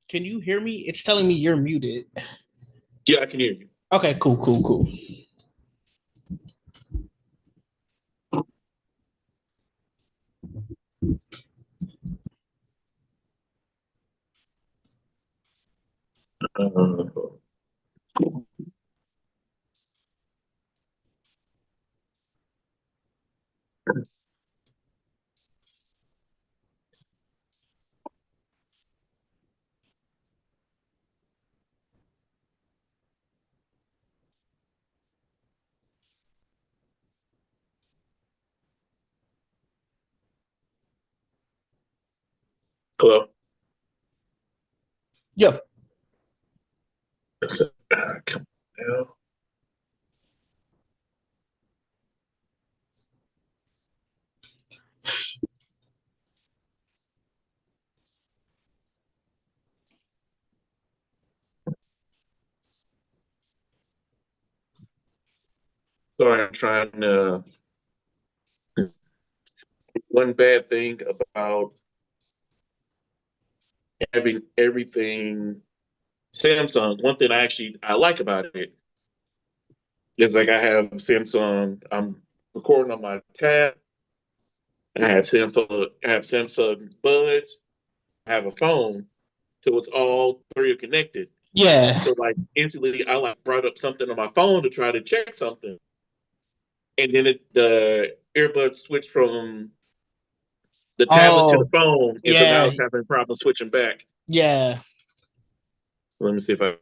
Can you hear me? It's telling me you're muted. Yeah, I can hear you. Okay, cool, cool, cool. Uh, Hello. Yep. Come on. Sorry, I'm trying to. One bad thing about having everything Samsung. One thing I like about it is like I have Samsung. I'm recording on my tab. I have Samsung Buds. I have a phone, so it's all three are connected. Yeah. So like instantly, I like brought up something on my phone to try to check something, and then the earbuds switched from the tablet to the Oh, phone, and so now yeah, it's having a problem switching back. yeah. Let me see if I.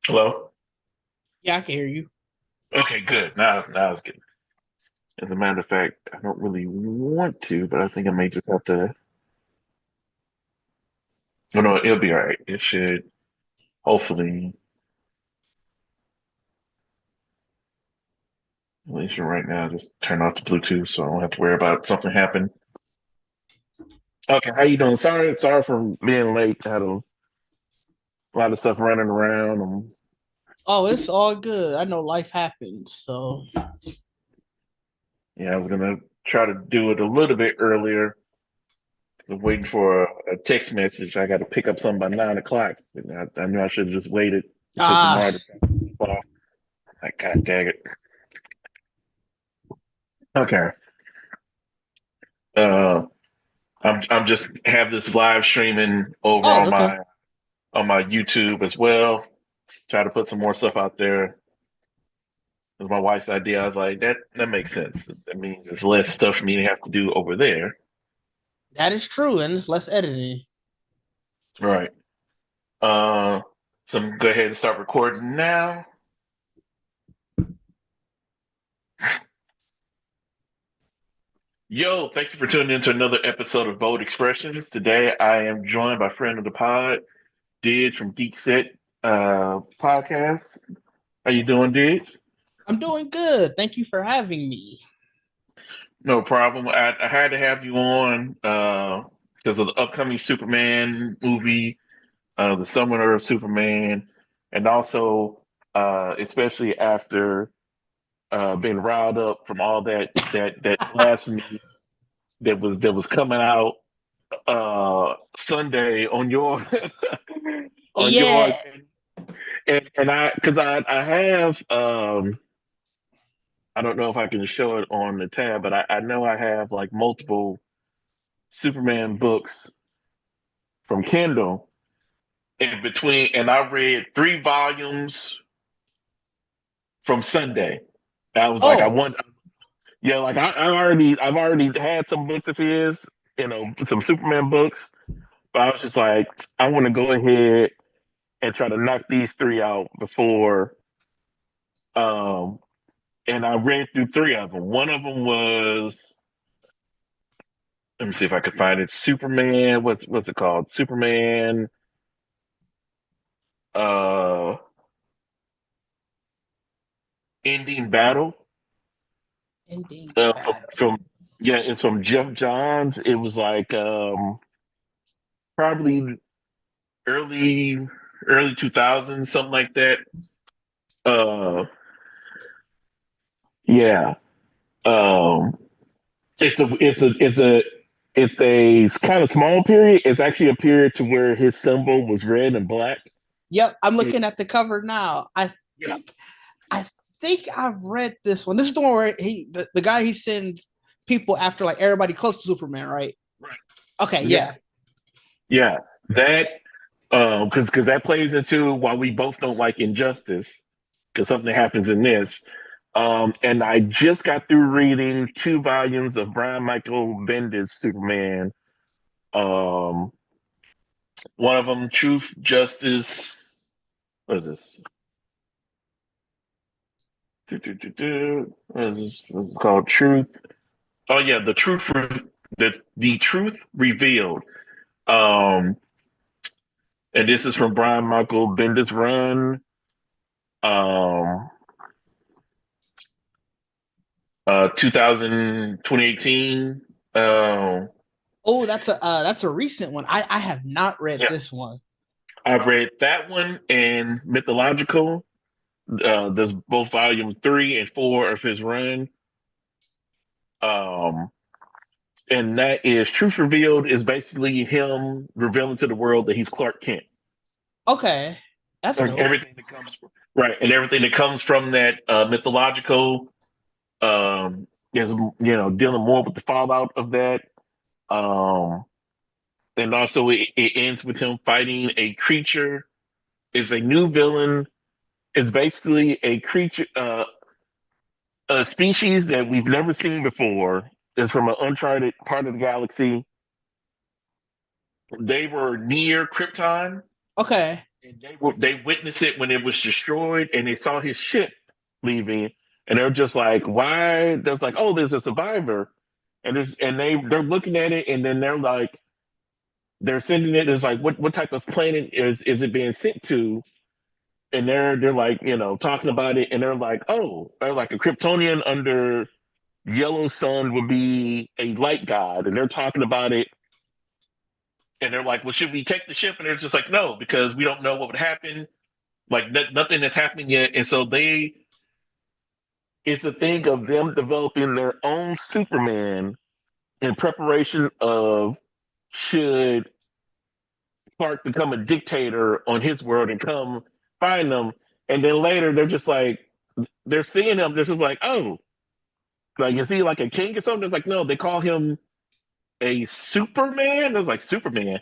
Hello. Yeah, I can hear you. Okay, good. Now it's good. As a matter of fact, I don't really want to, but I think I may just have to. Oh no, it'll be all right. It should hopefully, at least for right now, just turn off the Bluetooth so I don't have to worry about something happen. Okay, how you doing? Sorry for being late. I had a lot of stuff running around. Oh, it's all good. I know life happens. So, Yeah, I was gonna try to do it a little bit earlier. I'm waiting for a text message. I got to pick up something by 9 o'clock. And I knew I should have just waited until ah, tomorrow to drop it off. Like, God dang it. Okay. Uh, I'm just have this live streaming over oh, okay. on my YouTube as well. Try to put some more stuff out there. It was my wife's idea. I was like, that makes sense. That means there's less stuff for me to have to do over there. That is true, and it's less editing. Right. Uh, so I'm gonna go ahead and start recording now. Yo, thank you for tuning in to another episode of Bold Expressions. Today I am joined by friend of the pod, Didge from Geek Set podcast. How you doing, Didge? I'm doing good. Thank you for having me. No problem. I had to have you on because of the upcoming Superman movie, the Summoner of Superman, and also especially after being riled up from all that blasphemy that was coming out Sunday on your on yours, Yeah, and I because I have I don't know if I can show it on the tab, but I know I have like multiple Superman books from Kindle in between, and I read 3 volumes from Sunday. I was like, I oh, want, yeah, like I've already had some books of his, some Superman books, but I was just like, I want to go ahead and try to knock these three out before. Um, and I read through three of them. One of them was, let me see if I could find it. Superman. What's it called? Superman. Uh, Ending Battle. Ending Uh, from, battle. from yeah, it's from Jeff Johns. It was like probably early early 2000s, something like that. Uh, yeah. Um, it's a kind of small period. It's actually a period to where his symbol was red and black. Yep, I'm It, looking at the cover now. yeah, Think I think I've read this one. This is the one where the guy he sends people after like everybody close to Superman, right? right. Okay, Yeah, yeah. yeah. That because that plays into why we both don't like Injustice because something happens in this. And I just got through reading two volumes of Brian Michael Bendis Superman. Um, One of them, Truth, Justice. What is this? What is this? What's it called? Truth. Oh yeah, the truth revealed. Um, and this is from Brian Michael Bendis run. Um, 2018. Oh, that's a recent one. I have not read Yeah, this one. I've read that one and Mythological. There's both volume 3 and 4 of his run. Um, and that is Truth Revealed is basically him revealing to the world that he's Clark Kent. Okay, that's And dope. everything that comes right, and everything that comes from that mythological is dealing more with the fallout of that. Um, and also it ends with him fighting a creature. Is a new villain. Is basically a creature, a species that we've never seen before. Is from an uncharted part of the galaxy. They were near Krypton, Okay, and they witnessed it when it was destroyed, and they saw his ship leaving, and they're just like, why? There's like, oh, there's a survivor, and they're looking at it, and then they're like, they're sending it. It's like, what type of planet is it being sent to? And they're like, talking about it, and they're like, oh, they're like a Kryptonian under Yellow Sun would be a light god, and they're talking about it. And they're like, well, should we take the ship? And they're just like, no, because we don't know what would happen. Like nothing has happened yet, and so it's a thing of them developing their own Superman in preparation of should Clark become a dictator on his world and come find them, and then later they're just like they're seeing him, they're just like, oh, like is he like a king or something? It's like no, they call him a Superman. It's like Superman.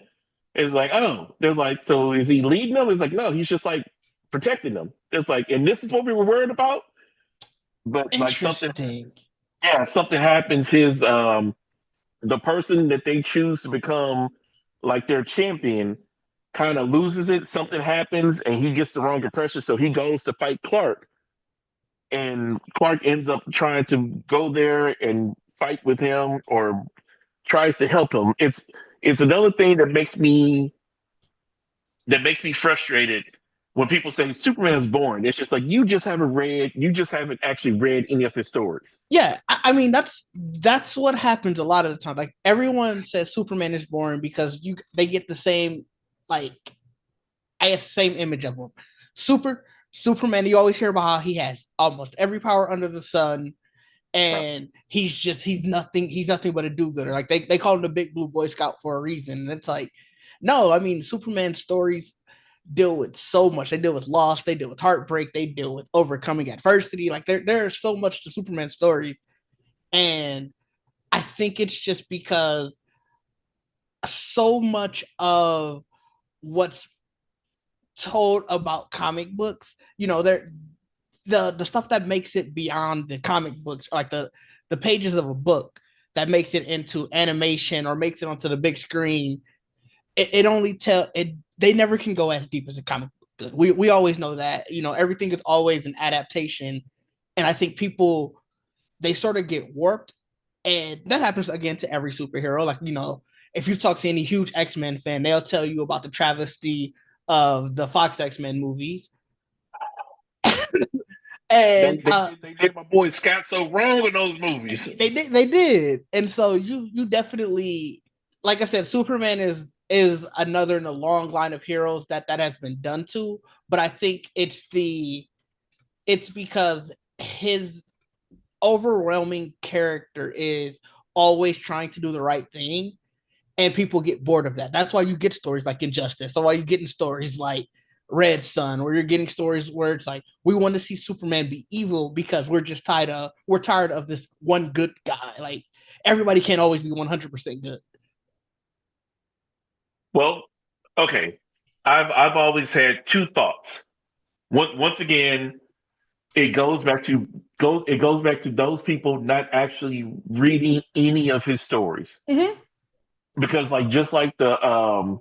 It's like oh, they're like so is he leading them? It's like no, he's just like protecting them. It's like and this is what we were worried about, but like something interesting. yeah, something happens. His the person that they choose to become like their champion kind of loses it. Something happens, and he gets the wrong impression, so he goes to fight Clark, and Clark ends up trying to go there and fight with him or tries to help him. It's another thing that makes me frustrated when people say Superman's born. It's just like you just haven't actually read any of his stories. Yeah, I mean that's what happens a lot of the time. Like everyone says Superman is boring because they get the same like I guess same image of him. Superman, you always hear about how he has almost every power under the sun, Right. and he's nothing but a do-gooder. Like they call him the big blue boy scout for a reason. And it's like, no, I mean Superman stories deal with so much. They deal with loss, they deal with heartbreak, they deal with overcoming adversity. Like there's so much to Superman stories. And I think it's just because so much of what's told about comic books, they're the stuff that makes it beyond the comic books, like the pages of a book that makes it into animation or makes it onto the big screen. It only tell it they never can go as deep as a comic book. good. We always know that. Everything is always an adaptation. And I think people they sort of get warped. And that happens again to every superhero. Like, if you talk to any huge X-Men fan, they'll tell you about the travesty of the Fox X-Men movies. They And they did they did my boy Scott so wrong in those movies. they did. And so you definitely, like I said, Superman is another in a long line of heroes that has been done to. But I think it's because his overwhelming character is always trying to do the right thing, and people get bored of that. That's why you get stories like Injustice. So why you getting stories like Red Sun, where you're getting stories where it's like we want to see Superman be evil because we're tired of this one good guy. Like everybody can't always be 100% good. Well, okay. I've always had two thoughts. Once again, it goes back to those people not actually reading any of his stories. Mm-hmm. Because like just like the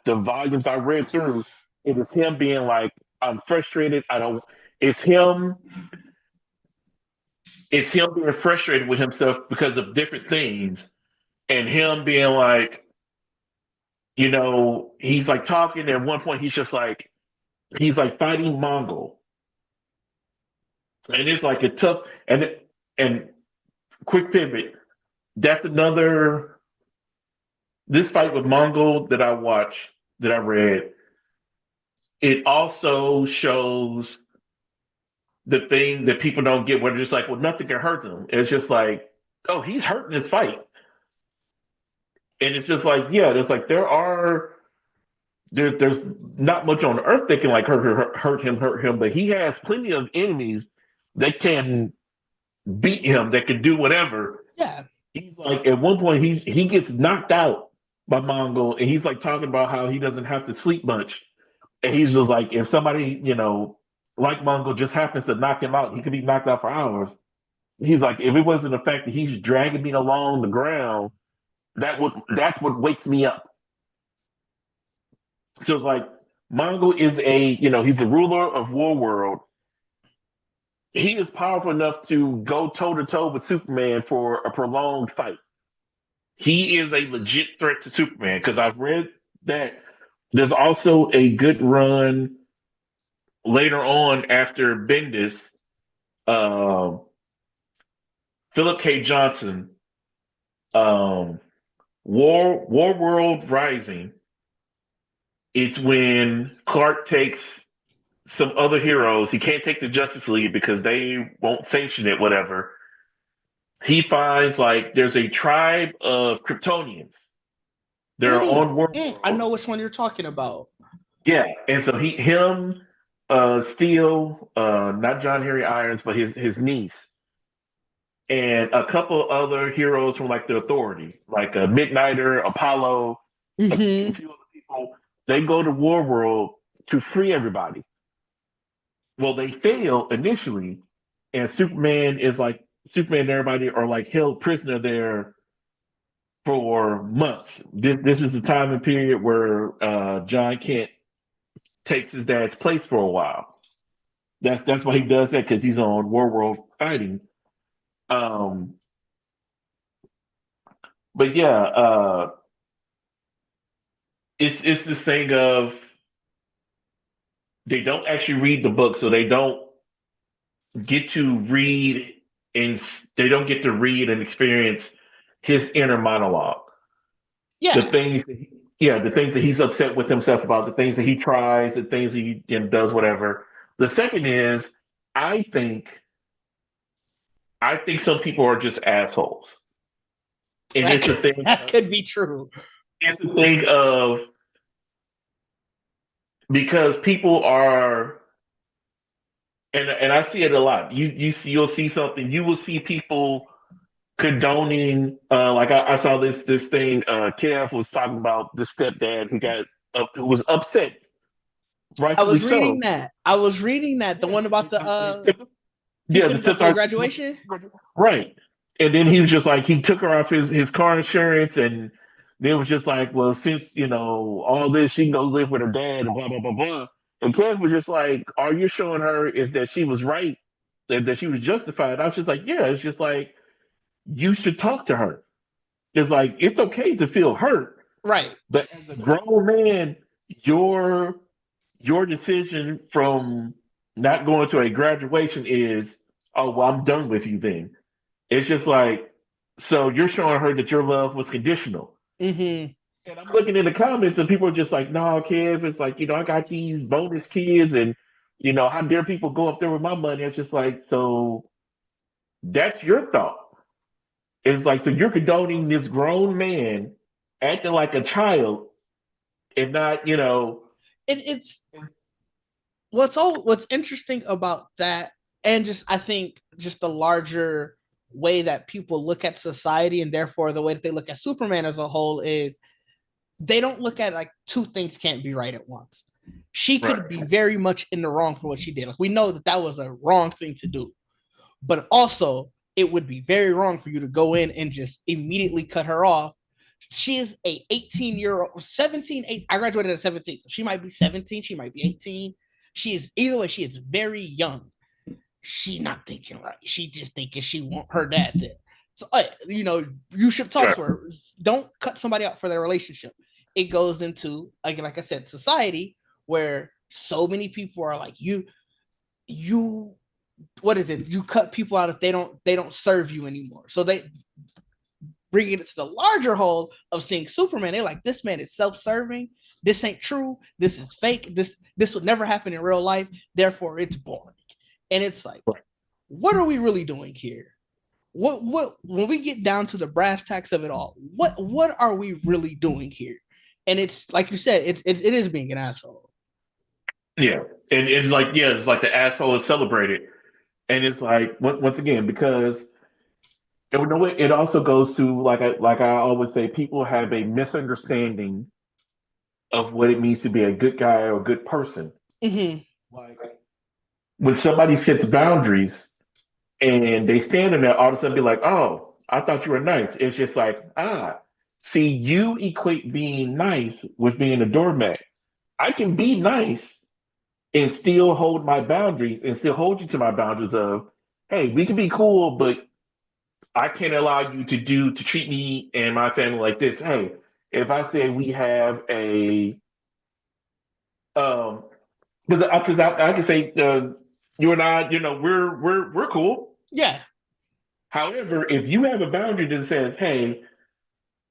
volumes I read through, it is him being like, I'm frustrated. I don't it's him it's him being frustrated with himself because of different things and him being like, he's like talking and at one point he's like fighting Mongol. And it's like a tough and quick pivot. That's another this fight with Mongol that I watched, that I read, it also shows the thing that people don't get where they're just like, well, nothing can hurt them. It's just like, oh, he's hurting this fight. And it's just like, yeah, there's not much on earth that can like hurt him, but he has plenty of enemies that can beat him, that can do whatever. Yeah. He's like at one point he gets knocked out by Mongol and he's like talking about how he doesn't have to sleep much. And he's just like, if somebody, like Mongol just happens to knock him out, he could be knocked out for hours. He's like, if it wasn't the fact that he's dragging me along the ground, that's what wakes me up. So it's like Mongol is he's the ruler of War World. He is powerful enough to go toe to toe with Superman for a prolonged fight. He is a legit threat to Superman because I've read that there's also a good run later on after Bendis, uh, Philip K. Johnson, um, War World Rising. It's when Clark takes some other heroes. He can't take the Justice League because they won't sanction it, whatever. He finds like there's a tribe of Kryptonians. They're on War I World. know which one you're talking about. Yeah, and so Steel, not John Harry Irons, but his niece, and a couple other heroes from like the Authority, like Midnighter, Apollo, a Mm-hmm. few other people. They go to War World to free everybody. Well, they fail initially, and Superman and everybody are like held prisoner there for months. This is the time and period where John Kent takes his dad's place for a while. That's why he does that because he's on War World fighting. Um, but yeah, it's this thing of they don't actually read the book, so they don't get to read and they don't get to read and experience his inner monologue. The Yeah. things that the things that he's upset with himself about, the things that he tries, the things that he does, whatever. The second is, I think, I think some people are just assholes, and That, it's a thing. that could be true. It's a thing of because people are, and I see it a lot. You'll see something. You will see people condoning. Like I saw this thing. Kev was talking about the stepdad who was upset, I rightfully was reading so. that. I was reading that. The Yeah, one about the he yeah, the couldn't go for the stepdad, graduation. right? And then he was just like he took her off his car insurance, and then was just like, well, since all this, she can go live with her dad, and blah blah blah blah. And Kev was just like, all you're showing her is that she was right, that she was justified. I was just like, yeah, it's just like, you should talk to her. It's like, it's okay to feel hurt, Right. but as a grown man, your your decision from not going to a graduation is, oh, well, I'm done with you then. It's just like, so you're showing her that your love was conditional. Mm-hmm. And I'm looking in the comments and people are just like, no, Kev, it's like, I got these bonus kids and, how dare people go up there with my money? It's just like, so that's your thought. It's like, so you're condoning this grown man acting like a child and not, It's what's interesting about that, and just I think just the larger way that people look at society, and therefore the way that they look at Superman as a whole, is they don't look at like two things can't be right at once. She could right. be very much in the wrong for what she did. Like we know that that was a wrong thing to do, but also it would be very wrong for you to go in and just immediately cut her off. She is a 18-year-old, 17, 8. I graduated at 17. So she might be 17, she might be 18. She is either way, she is very young. She not thinking right. She just thinking she want her dad there. So you should talk Right. to her. Don't cut somebody out for their relationship. It goes into, again, like I said, society where so many people are like, you what is it? You cut people out if they don't serve you anymore. So they bringing it to the larger whole of seeing Superman. They're like, this man is self-serving. This ain't true. This is fake. This would never happen in real life. Therefore, it's boring. And it's like, Right. what are we really doing here? What when we get down to the brass tacks of it all, what are we really doing here? And it's like you said, it is being an asshole. Yeah. And it's like, yeah, it's like the asshole is celebrated. And it's like, once again, because it also goes to, like I always say, people have a misunderstanding of what it means to be a good guy or a good person. Mm-hmm. Like when somebody sets boundaries and they stand in there, all of a sudden be like, oh, I thought you were nice. It's just like, see, you equate being nice with being a doormat. I can be nice and still hold my boundaries and still hold you to my boundaries of, hey, we can be cool, but I can't allow you to treat me and my family like this. Hey, if I say we have a um I can say you and I, we're cool. Yeah. However, if you have a boundary that says, hey,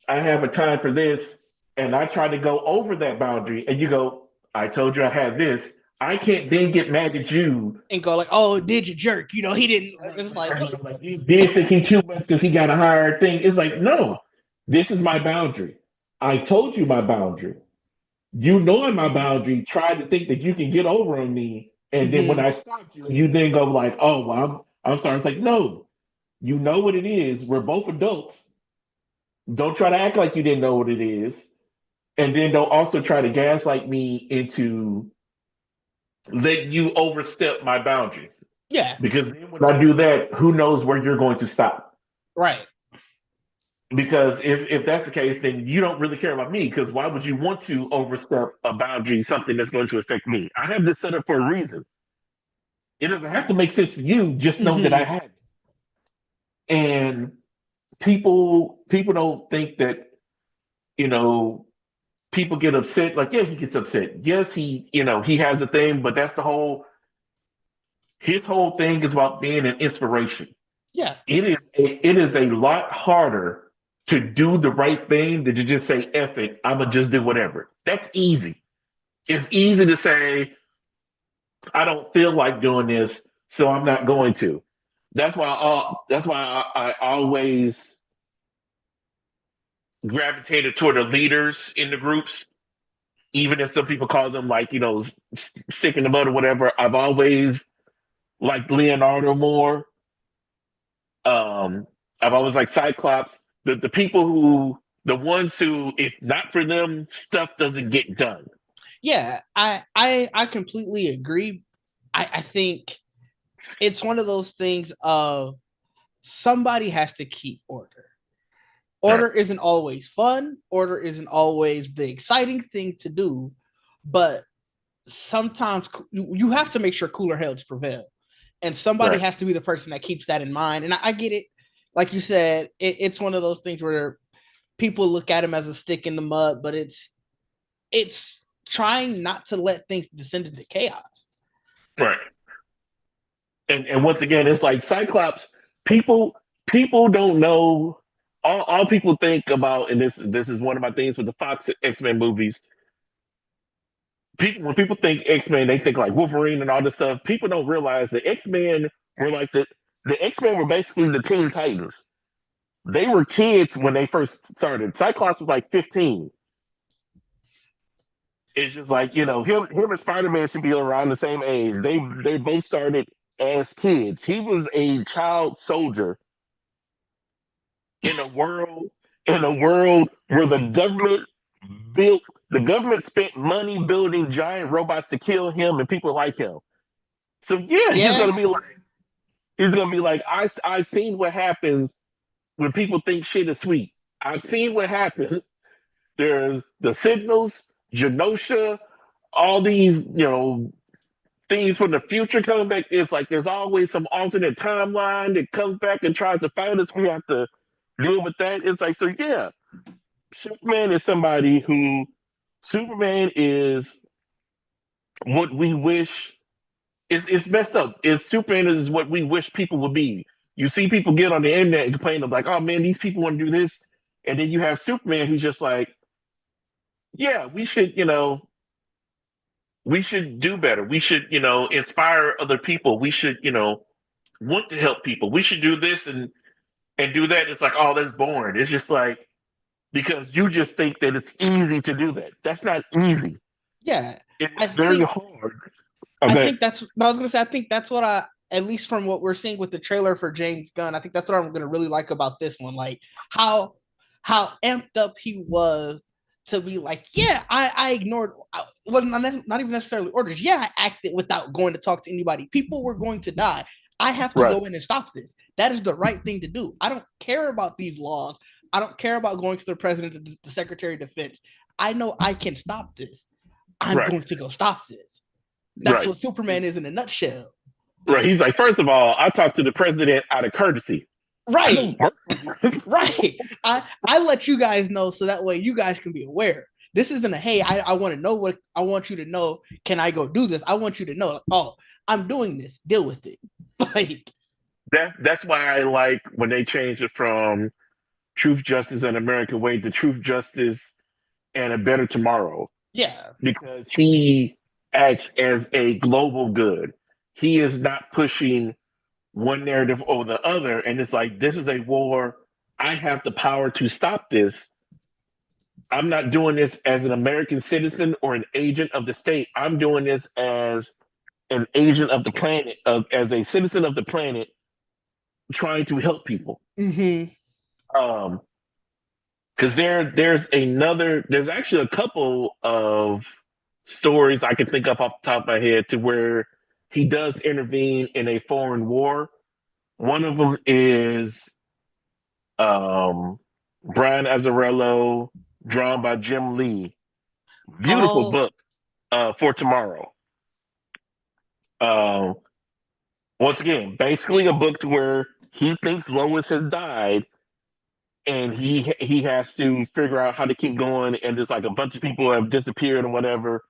I have a time for this, and I try to go over that boundary, and you go, I told you I had this, I can't then get mad at you. And go like, oh, did you jerk? He didn't. It's like, Like you did think he too much because he got a higher thing. It's like, no, this is my boundary. I told you my boundary. You knowing my boundary, try to think that you can get over on me. And then when mm-hmm. I stop you, you then go like, oh, well, I'm sorry. It's like, no, you know what it is. We're both adults. Don't try to act like you didn't know what it is. And then don't also try to gaslight me into letting you overstep my boundaries. Yeah. Because then when I do that, who knows where you're going to stop? Right. Because if that's the case, then you don't really care about me. Because why would you want to overstep a boundary, something that's going to affect me? I have this set up for a reason. It doesn't have to make sense to you. Just know that I Mm-hmm. have it. And people don't think that you know people get upset. Like, yeah, he gets upset. Yes, he has a thing, but that's the whole. His whole thing is about being an inspiration. Yeah. It is a lot harder to do the right thing than to just say F it, I'ma just do whatever. That's easy. It's easy to say, I don't feel like doing this, so I'm not going to. That's why I always gravitated toward the leaders in the groups, even if some people call them like, stick in the mud or whatever. I've always liked Leonardo more. Um, I've always liked Cyclops. The people the ones who, if not for them, stuff doesn't get done. Yeah. I completely agree. I think it's one of those things of somebody has to keep order. Yeah. Order isn't always fun. Order isn't always the exciting thing to do, but sometimes you have to make sure cooler heads prevail, and somebody Right. has to be the person that keeps that in mind. And I get it, like you said, it's one of those things where people look at him as a stick in the mud, but it's trying not to let things descend into chaos. Right. And once again, it's like Cyclops. People people don't know. All people think about, and this is one of my things with the Fox X-Men movies. People when people think X-Men, they think like Wolverine and all this stuff. People don't realize the X-Men were like the X-Men were basically the Teen Titans. They were kids when they first started. Cyclops was like 15. It's just like, him and Spider-Man should be around the same age. They both started as kids. He was a child soldier in a world in a world where built the government spent money building giant robots to kill him and people like him. So yeah, Yeah, he's gonna be like, I've seen what happens when people think shit is sweet. I've seen what happens. There's the signals, Genosha, all these, things from the future coming back. It's like there's always some alternate timeline that comes back and tries to fight us. We have to deal with that. It's like, so yeah, Superman is somebody who Superman is what we wish. It's messed up. Superman is what we wish people would be. You see people get on the internet and complain of like, oh man, these people want to do this, and then you have Superman who's just like, yeah, we should do better. We should, inspire other people. We should, want to help people. We should do this and do that. It's like, oh, that's boring. It's just like because you just think that it's easy to do that. That's not easy. yeah. It is I very think hard. I Okay. think that's I was gonna say. I think that's what I, at least from what we're seeing with the trailer for James Gunn, I think that's what I'm gonna really like about this one. Like how how amped up he was to be like, yeah, I ignored. It wasn't not even necessarily orders. Yeah, I acted without going to talk to anybody. People were going to die. I have to Right. go in and stop this. That is the right thing to do. I don't care about these laws. I don't care about going to the president, the secretary of defense. I know I can stop this. I'm Right. going to go stop this. That's Right. what Superman is in a nutshell. Right. He's like, first of all, I talked to the president out of courtesy. I Right. don't work for you. Right. I let you guys know so that way you guys can be aware. This isn't a hey, I want to know what I want you to know. Can I go do this? I want you to know, oh, I'm doing this. Deal with it. Like, That's why I like when they change it from Truth, Justice, and American Way to Truth, Justice, and a Better Tomorrow. yeah. Because he acts as a global good. He is not pushing one narrative over the other. And it's like, this is a war. I have the power to stop this. I'm not doing this as an American citizen or an agent of the state. I'm doing this as an agent of the planet, as a citizen of the planet, trying to help people. Mm-hmm. Um, because there's actually a couple of stories I can think of off the top of my head to where he does intervene in a foreign war. One of them is um, Brian Azzarello, drawn by Jim Lee. Beautiful Oh, book for tomorrow. Um, Once again, basically a book to where he thinks Lois has died, and he has to figure out how to keep going. And there's like a bunch of people have disappeared and whatever,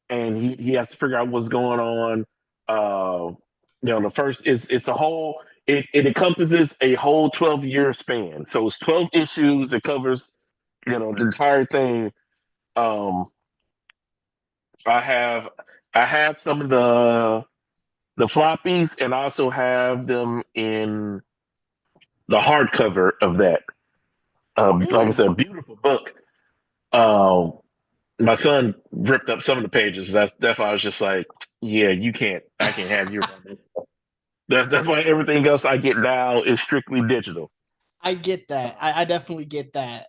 and he has to figure out what's going on. Uh, the first is it's a whole it encompasses a whole 12-year span. So it's 12 issues. It covers the entire thing. Um, I have I have some of the floppies and also have them in the hardcover of that. Like I mm, said, beautiful book. Um, my son ripped up some of the pages. That's why I was just like, yeah, you can't. I can't have you. That's why everything else I get now is strictly digital. I get that. I definitely get that.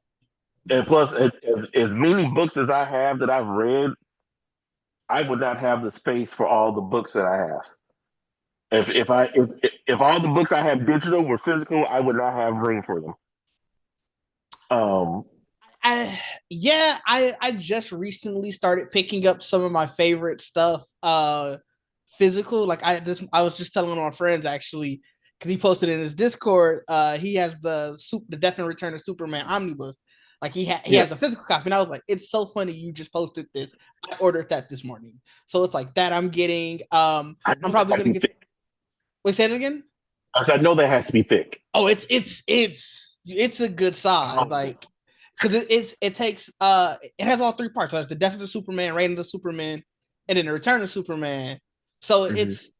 And plus, as many books as I have that I've read, I would not have the space for all the books that I have. If all the books I have digital were physical, I would not have room for them. Um, I just recently started picking up some of my favorite stuff physical. Like I was just telling one of my friends actually because he posted in his Discord. He has the Death and Return of Superman omnibus. Like he Yeah, has the physical copy, and I was like, it's so funny you just posted this. I ordered that this morning, so it's like that I'm getting. I I'm know that probably has to gonna be get. thick. Wait, say it again. I know that has to be thick. Oh, it's a good size, Oh, like because it takes it has all three parts. So it's the Death of the Superman, Reign of the Superman, and then the Return of Superman. So mhm. it's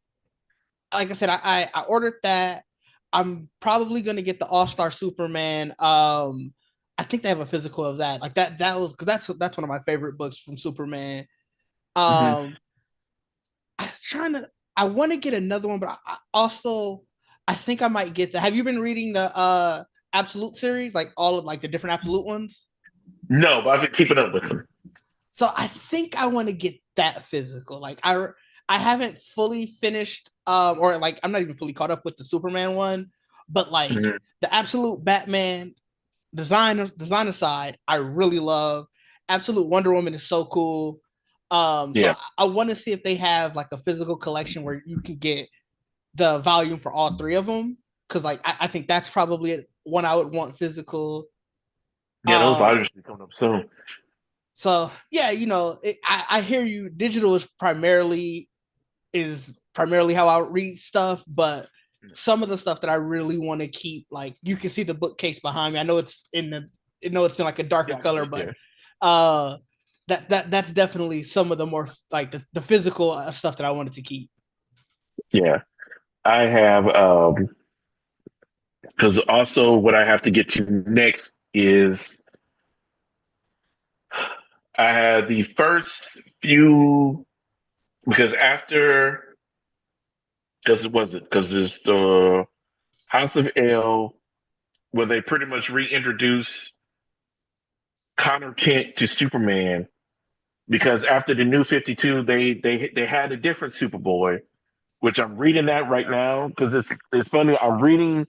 like I said, I ordered that. I'm probably gonna get the All Star Superman. I think they have a physical of that. Like that was because that's one of my favorite books from Superman. Hmm. Um, I'm trying to. I want to get another one, but I also I think I might get that. Have you been reading the Absolute series, like all of like the different Absolute ones? No, but I've been keeping up with them. So I think I want to get that physical. Like I haven't fully finished or like I'm not even fully caught up with the Superman one, but like Mhm. the Absolute Batman design aside, I really love. Absolute Wonder Woman is so cool. So Yeah, I want to see if they have like a physical collection where you can get the volume for all three of them. Cause like I think that's probably one I would want physical. yeah, those Um, volumes should be coming up soon. so yeah, I hear you. Digital is primarily how I read stuff, but some of the stuff that I really want to keep, like you can see the bookcase behind me. I know it's in like a darker Yeah, color, but yeah, uh, that's definitely some of the more like the physical stuff that I wanted to keep. yeah. I have because also what I have to get to next is I had the first few because after because it wasn't because there's the House of L where they pretty much reintroduce Connor Kent to Superman because after the New 52 they had a different Superboy, which I'm reading that right now because it's funny. I'm reading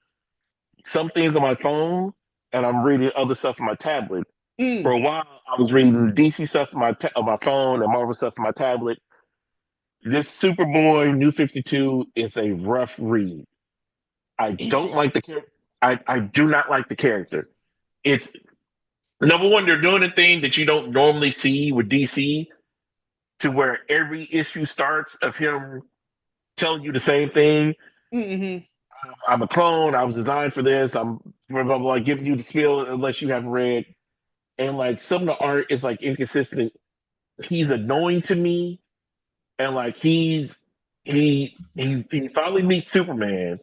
some things on my phone and I'm reading other stuff on my tablet. For Mm, a while, I was reading DC stuff on my phone and Marvel stuff on my tablet. This Superboy New 52 is a rough read. I is don't it? like the character. I do not like the character. It's number one, they're doing a thing that you don't normally see with DC to where every issue starts of him telling you the same thing. Mm-hmm. I'm a clone. I was designed for this. I'm blah blah blah, giving you the spiel unless you haven't read. And like some of the art is like inconsistent. He's annoying to me, and like he finally meets Superman,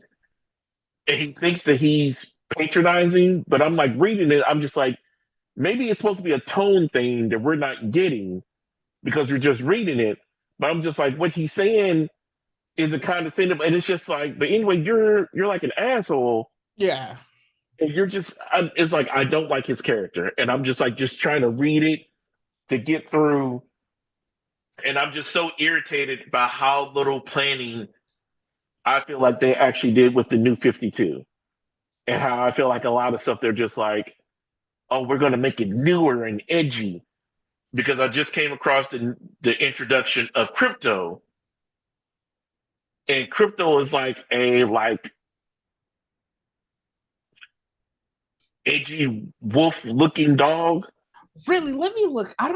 and he thinks that he's patronizing. But I'm like reading it. I'm just like maybe it's supposed to be a tone thing that we're not getting because we're just reading it. But I'm just like what he's saying is a condescending, and it's just like. But anyway, you're like an asshole. Yeah. And you're just, it's like, I don't like his character. And I'm just like, just trying to read it to get through. And I'm just so irritated by how little planning I feel like they actually did with the new 52. And how I feel like a lot of stuff, they're just like, oh, we're going to make it newer and edgy. Because I just came across the introduction of crypto. And crypto is like a like edgy wolf looking dog. Really, let me look. I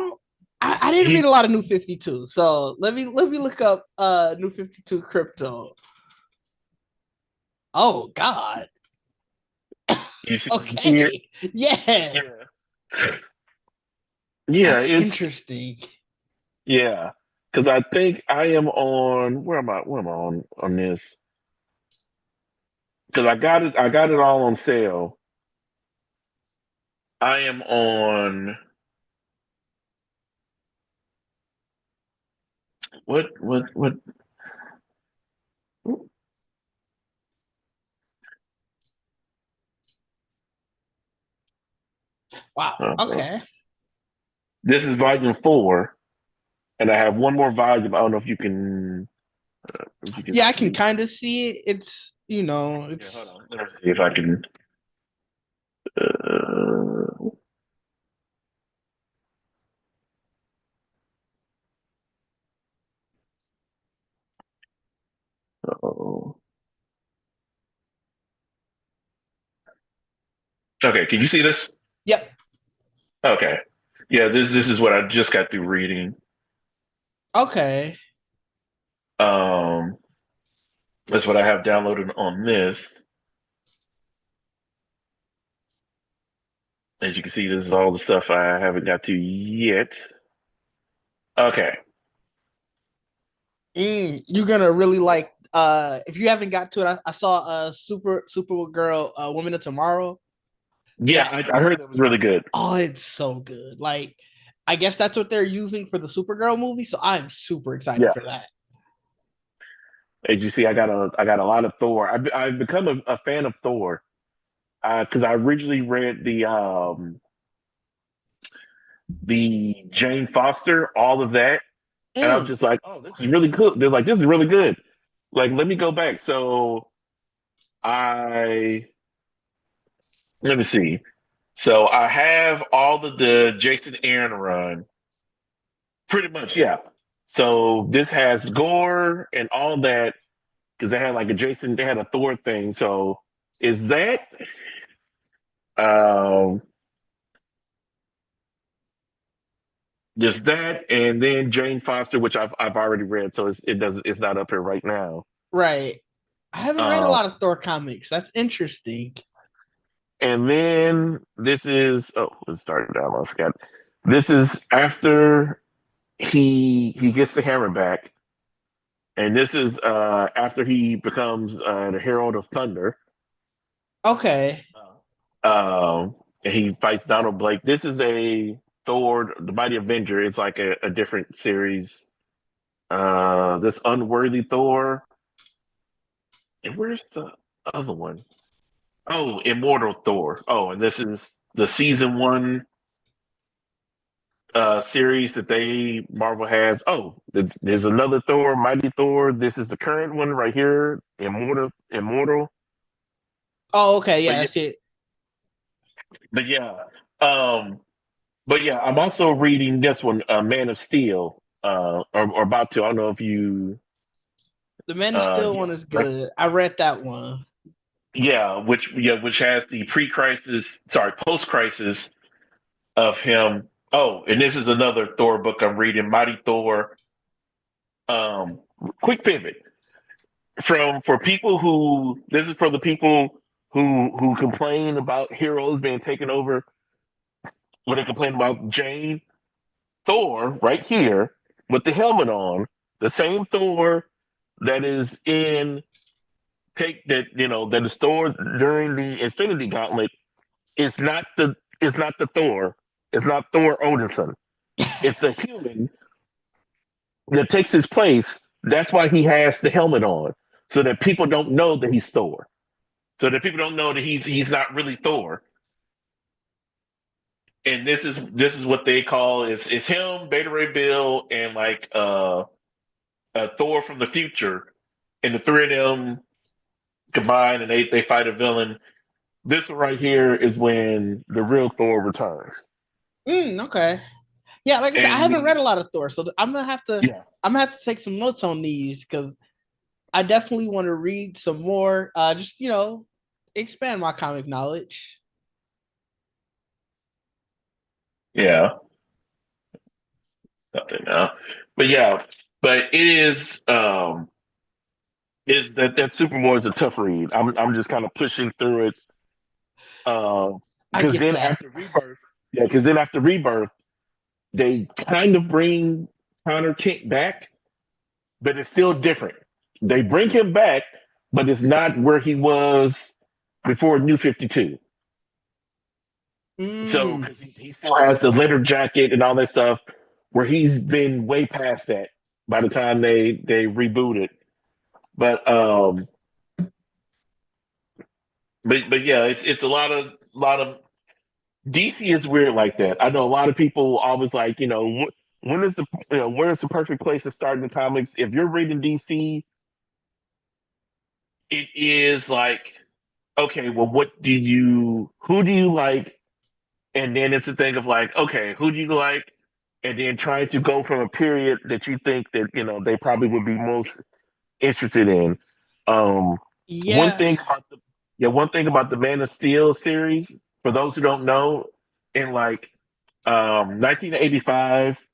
didn't read He a lot of New 52, so let me look up New 52 crypto. Oh God. you see here. Okay. Yeah. Yeah. Yeah, That's it's interesting. yeah, because I think I am on. Where am I? Where am I on this? Because I got it. I got it all on sale. I am on what? Wow. Uh, Okay. this is volume 4, and I have one more volume. I don't know if you can Yeah, I can see. kind of see it. It's Yeah, hold it's on. Let me see if I can. Uh, Okay, can you see this? Yep. Okay. Yeah, this is what I just got through reading. Okay. Um, that's what I have downloaded on this. As you can see, this is all the stuff I haven't got to yet. Okay. You're gonna really like. If you haven't got to it, I saw Supergirl, Woman of Tomorrow. Yeah, That I heard that was really good. Oh, it's so good. Like, I guess that's what they're using for the Supergirl movie. So I'm super excited Yeah. for that. As you see, I got a lot of Thor. I've become a fan of Thor because I originally read the Jane Foster, all of that, and I was Mm, just like, oh, this is really cool. They're like, this is really good. Like, let me go back. So I let me see. So I have all of the Jason Aaron run, pretty much, yeah. So this has Gore and all that because they had like a Jason, they had a Thor thing. So is that um there's that and then Jane Foster, which I've already read, so it's not up here right now. right. I haven't read a Um lot of Thor comics. That's interesting. and then this is let's start down. I forgot. This is after he gets the hammer back, and this is after he becomes the Herald of Thunder. Okay. And he fights Donald Blake. This is a Thor, the Mighty Avenger. It's like a different series. This Unworthy Thor. And where's the other one? Oh, Immortal Thor. Oh, and this is the season one series that they Marvel has. Oh, there's another Thor, Mighty Thor. This is the current one right here, Immortal. Oh, okay. But Yeah, yeah, that's it. but yeah, um, but yeah. I'm also reading this one, Man of Steel. Or about to. I don't know if you. The Man of Steel Yeah, one is good. I read that one. which has the pre-crisis, sorry, post-crisis of him. Oh, and this is another Thor book I'm reading, Mighty Thor. Um, quick pivot from for people who this is for the people who complain about heroes being taken over. When they complain about Jane, Thor right here with the helmet on, the same Thor that is in take that that is Thor during the Infinity Gauntlet. It's not the Thor. It's not Thor Odinson. It's a human that takes his place. That's why he has the helmet on, so that people don't know that he's Thor. So that people don't know that he's not really Thor. And this is what they call it's him, Beta Ray Bill, and like Thor from the future, and the three of them combine and they fight a villain. This one right here is when the real Thor returns. Okay. Yeah, like I said, I And haven't read we a lot of Thor, so I'm gonna have to. yeah I'm gonna have to take some notes on these because I definitely want to read some more. Just expand my comic knowledge. yeah something now, but yeah, but it is that Superboy is a tough read. I'm just kind of pushing through it. I Because get then that. after Rebirth, yeah, because then after Rebirth, they kind of bring Connor Kent back, but it's still different. They bring him back, but it's not where he was before New 52. So Mm, because he still has the leather jacket and all that stuff, where he's been way past that by the time they reboot it. But but yeah, it's a lot of DC is weird like that. I know a lot of people always like, when is the where is the perfect place to start in the comics? If you're reading DC, it is like, okay, well, who do you like? And then it's a thing of like, okay, who do you like? And then trying to go from a period that you think that, they probably would be most interested in. Um, one yeah. thing about the yeah, one thing about the Man of Steel series. for those who don't know, in 1985,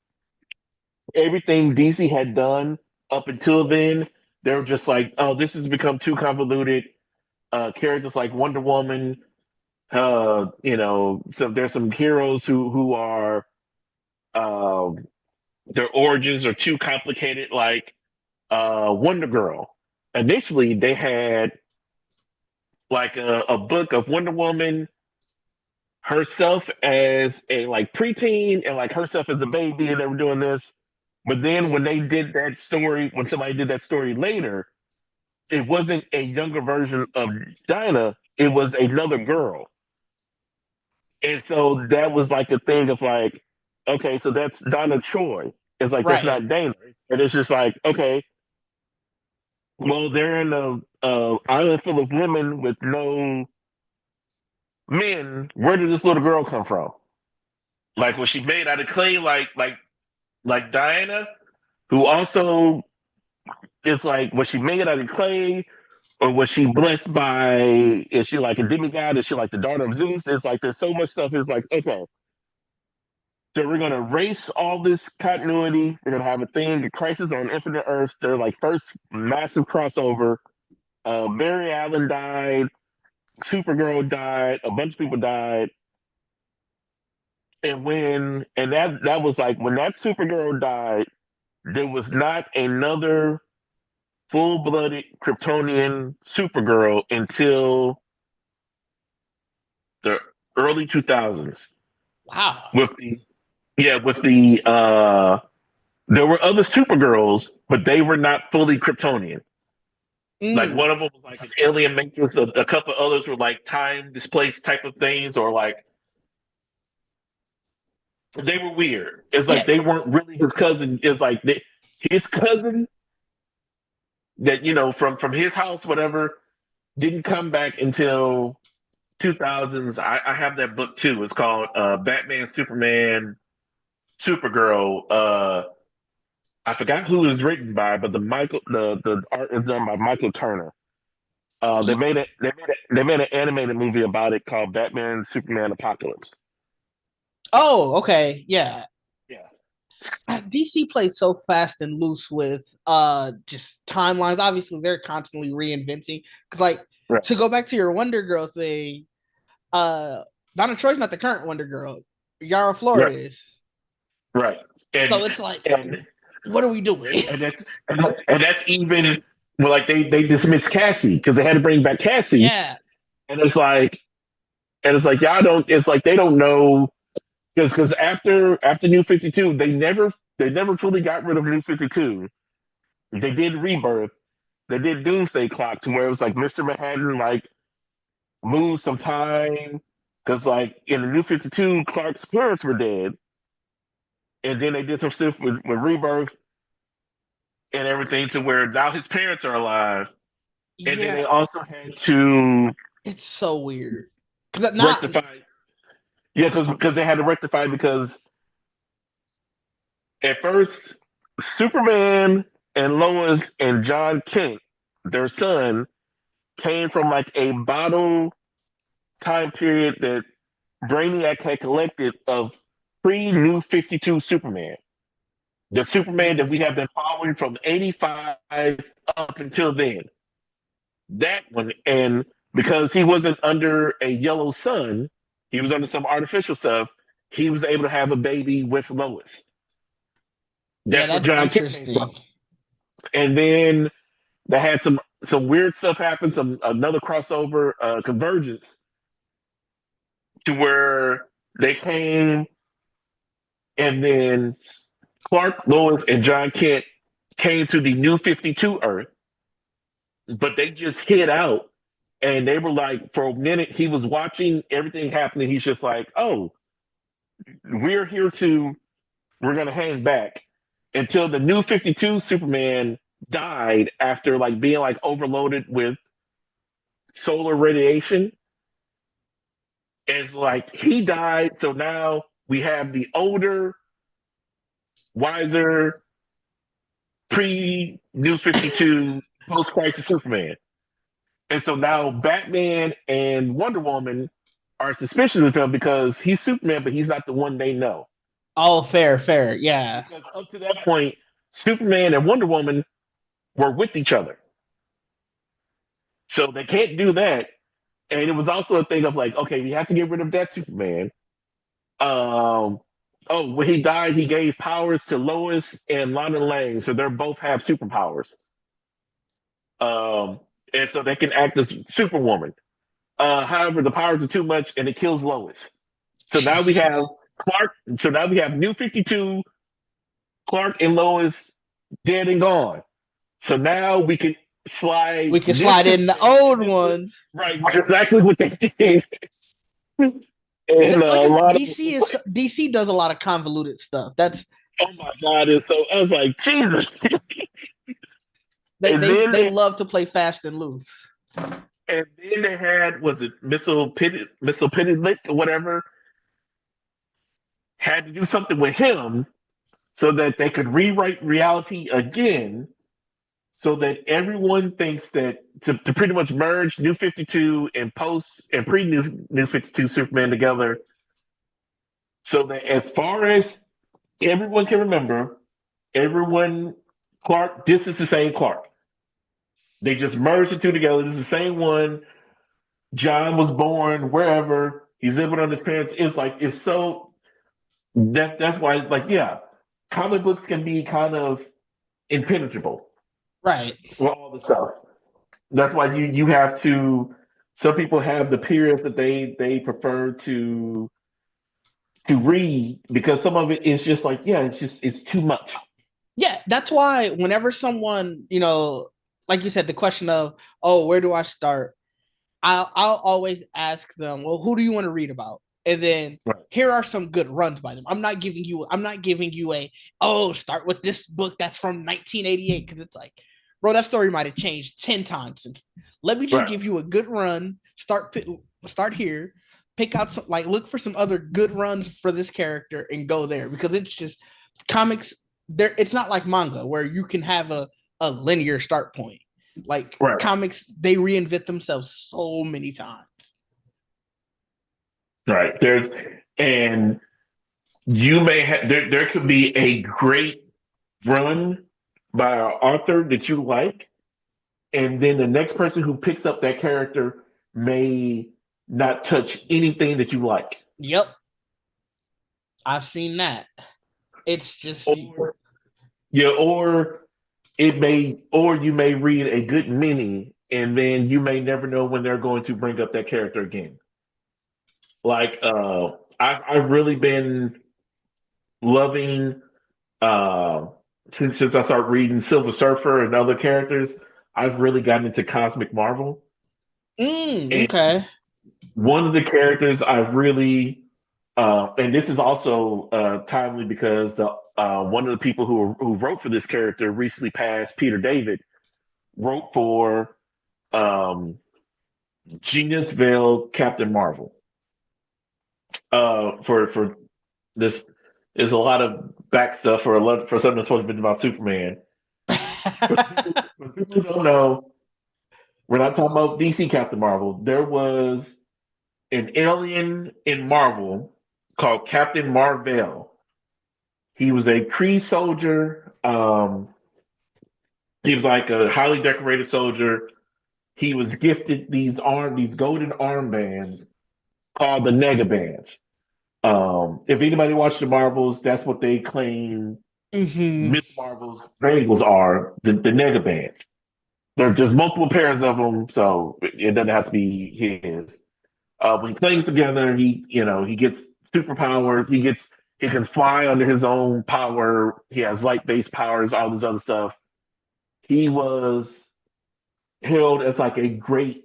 everything DC had done up until then, they were just like, oh, this has become too convoluted. Characters like Wonder Woman, so there's some heroes who are um, their origins are too complicated, like Wonder Girl. Initially, they had like a book of Wonder Woman herself as a like preteen and like herself as a baby, and they were doing this. But then when they did that story, when somebody did that story later, it wasn't a younger version of Dinah. It was another girl. And so that was like a thing of like, okay, so that's Donna Troy. It's like that's Right. not Dana. And it's just like, okay, well, they're in a island full of women with no men. Where did this little girl come from? Like, was she made out of clay, like Diana, who also is like, was she made out of clay, or was she blessed by? Is she like a demigod? Is she like the daughter of Zeus? It's like there's so much stuff. It's like, okay, so we're gonna erase all this continuity. We're gonna have a thing, a crisis on Infinite Earths. They're like first massive crossover. Barry Allen died. Supergirl died. A bunch of people died. And that was like when that Supergirl died, there was not another full blooded Kryptonian Supergirl until the early 2000s. Wow. With the with the there were other Supergirls, but they were not fully Kryptonian. Like Mm. one of them was like an alien matrix. A couple others were like time displaced type of things, or like they were weird. It's Yeah. like they weren't really his cousin. It's like his cousin that from his house, whatever, didn't come back until 2000s. I have that book too. It's called Batman, Superman, Supergirl. I forgot who it was written by, but the art is done by Michael Turner. They Ye- made it. They made an animated movie about it called Batman, Superman, Apocalypse. Oh, okay. Yeah. Yeah. DC plays so fast and loose with just timelines. Obviously, they're constantly reinventing. Cause like Right. to go back to your Wonder Girl thing, uh Donna Troy's not the current Wonder Girl. Yara Right. Flores. Right. So And it's like, and what are we doing? and that's even well, like they dismissed Cassie because they had to bring back Cassie, Yeah. and it's like y'all don't. It's like they don't know because after New 52, they never fully got rid of New 52. They did Rebirth. They did Doomsday Clock to where it was like Mr. Manhattan like moved some time because like in the New 52, Clark's parents were dead, and then they did some stuff with Rebirth and everything to where now his parents are alive, and then Yeah. they also had to It's so weird. Cause not rectify. Yeah, because they had to rectify because at first Superman and Lois and John Kent, their son, came from like a bottle time period that Brainiac had collected of pre New 52 Superman. The Superman that we have been following from 85 up until then. That one, and because he wasn't under a yellow sun, he was under some artificial stuff, he was able to have a baby with Lois. yeah, That's where that's John Kent came from. interesting. And then they had some weird stuff happen, some another crossover, convergence to where they came, and then Clark, Lois, and John Kent came to the New 52 Earth, but they just hid out. And they were like, for a minute, he was watching everything happening. He's just like, oh, we're here to, we're going to hang back until the New 52 Superman died after like being like overloaded with solar radiation. It's like he died. So now we have the older, wiser, pre News 52 post crisis Superman. And so now Batman and Wonder Woman are suspicious of him because he's Superman, but he's not the one they know. Oh, fair, fair. Yeah. Because up to that point, Superman and Wonder Woman were with each other. So they can't do that. And it was also a thing of like, okay, we have to get rid of that Superman. Um, oh, when he died, he gave powers to Lois and Lana Lang, so they both have superpowers. Um, and so they can act as Superwoman. However, the powers are too much, and it kills Lois. So now we have Clark. So now we have New 52, Clark and Lois dead and gone. So now we can We slide can this slide in the Superman old and this ones. right, which is exactly what they did. And Like a lot of DC does a lot of convoluted stuff. That's oh my god! And so I was like, Jesus. they And they then they they love to play fast and loose. and then they had was it Missile Pity Lick or whatever had to do something with him so that they could rewrite reality again so that everyone thinks that to pretty much merge New 52 and post and pre New 52 Superman together so that as far as everyone can remember, everyone Clark, this is the same Clark. They just merged the two together. This is the same one. John was born wherever. He's living on his parents. It's like it's so that's why like yeah, comic books can be kind of impenetrable Right. with all the stuff. That's why you have to. Some people have the periods that they prefer to read because some of it is just like yeah, it's too much. Yeah, that's why whenever someone, like you said, the question of, oh, where do I start? I'll always ask them, well, who do you want to read about? And then Right. here are some good runs by them. I'm not giving you a, oh, start with this book that's from 1988 because it's like, bro, that story might have changed 10 times since. Let me just Right. give you a good run. Start here. Pick out some, like, look for some other good runs for this character and go there because it's just comics. There, it's not like manga where you can have a linear start point. Like Right. comics, they reinvent themselves so many times. Right. There's and you may have there could be a great run by an author that you like, and then the next person who picks up that character may not touch anything that you like. Yep, I've seen that. It's just Or yeah, or or you may read a good mini and then you may never know when they're going to bring up that character again. Like I've really been loving uh since I started reading Silver Surfer and other characters, I've really gotten into Cosmic Marvel. And okay. one of the characters I've really and this is also timely because the one of the people who wrote for this character recently passed, Peter David, wrote for um, Genius Vale Captain Marvel. For this is a lot of back stuff for a lot for something that's supposed to be about Superman. For people who don't know, we're not talking about DC Captain Marvel. There was an alien in Marvel called Captain Marvel. He was a Kree soldier. He was like a highly decorated soldier. He was gifted these golden armbands called the Negabands. If anybody watched the Marvels, that's what they claim hmm Miss Marvel's bangles are the Negabands. There's multiple pairs of them, so it doesn't have to be his. When he plays together, he gets superpowers. He can fly under his own power. He has light based powers, all this other stuff. He was hailed as like a great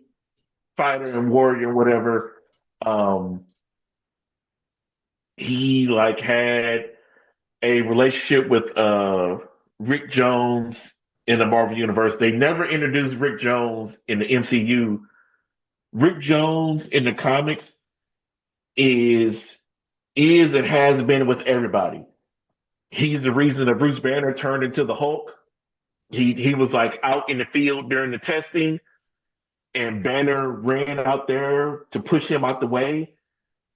fighter and warrior, whatever. Um, he like had a relationship with Rick Jones in the Marvel Universe. They never introduced Rick Jones in the MCU. Rick Jones in the comics is and has been with everybody. He's the reason that Bruce Banner turned into the Hulk. He was like out in the field during the testing, and Banner ran out there to push him out the way.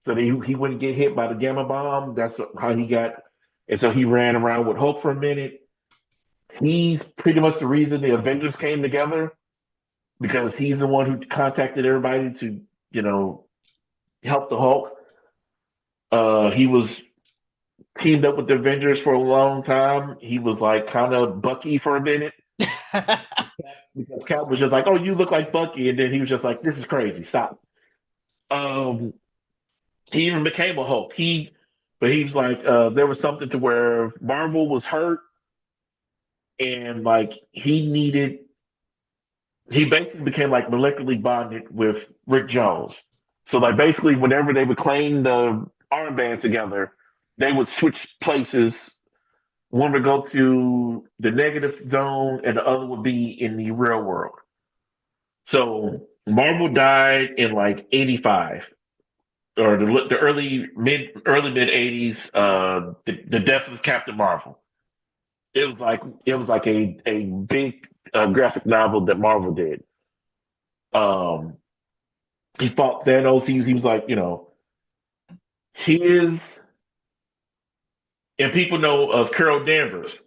so that he wouldn't get hit by the gamma bomb. That's how he got, and so he ran around with Hulk for a minute. He's pretty much the reason the Avengers came together because he's the one who contacted everybody to, you know, help the Hulk. He was teamed up with the Avengers for a long time. He was like kind of Bucky for a minute because Cap was just like, "Oh, you look like Bucky," and then he was just like, "This is crazy. Stop." Um, he even became a Hulk. But he was like, there was something to where Marvel was hurt, and like he basically became like molecularly bonded with Rick Jones. So like basically, whenever they would claim the armband together, they would switch places. One would go to the negative zone, and the other would be in the real world. So Marvel died in like '85 or the early mid '80s. The death of Captain Marvel. It was like a big graphic novel that Marvel did. Um, he fought Thanos. He was like, you know, his and people know of Carol Danvers.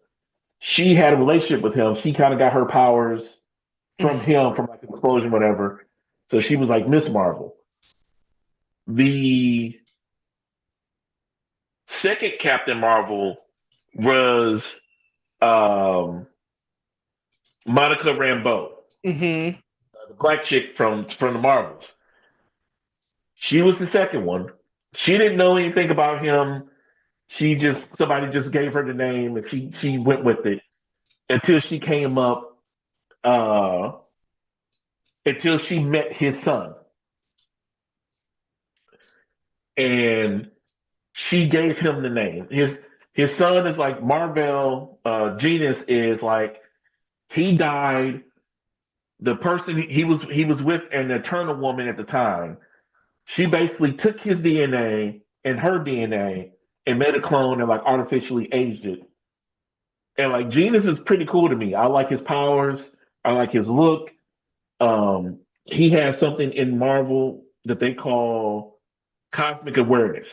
She had a relationship with him. She kind of got her powers from him, from like an explosion, whatever. So she was like Miss Marvel. The second Captain Marvel was um, Monica Rambeau, Mm-hmm. the black chick from the Marvels. She was the second one. She didn't know anything about him. She just somebody just gave her the name and she went with it until she came up uh until she met his son. And she gave him the name. His son is like Marvel Genius is like he died. The person he was with an eternal woman at the time. She basically took his DNA and her DNA and made a clone and like artificially aged it. And like Genius is pretty cool to me. I like his powers. I like his look. He has something in Marvel that they call cosmic awareness.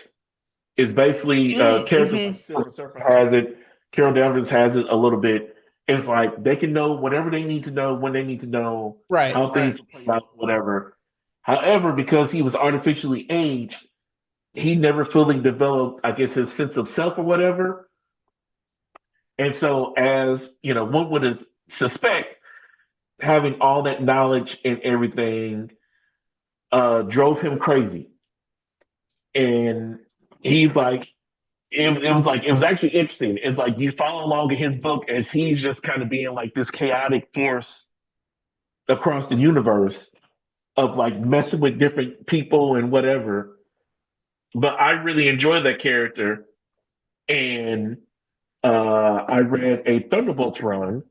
It's basically characters Mm-hmm. like Silver Surfer has it, Carol Danvers has it a little bit. It's like they can know whatever they need to know when they need to know Right, how right. things will play out, whatever. However, because he was artificially aged, he never fully developed, I guess, his sense of self or whatever. And so, as you know, one would suspect, having all that knowledge and everything drove him crazy. And he's like, it was like it was actually interesting. It's like you follow along in his book as he's just kind of being like this chaotic force across the universe of like messing with different people and whatever. But I really enjoy that character, and I read a Thunderbolts run,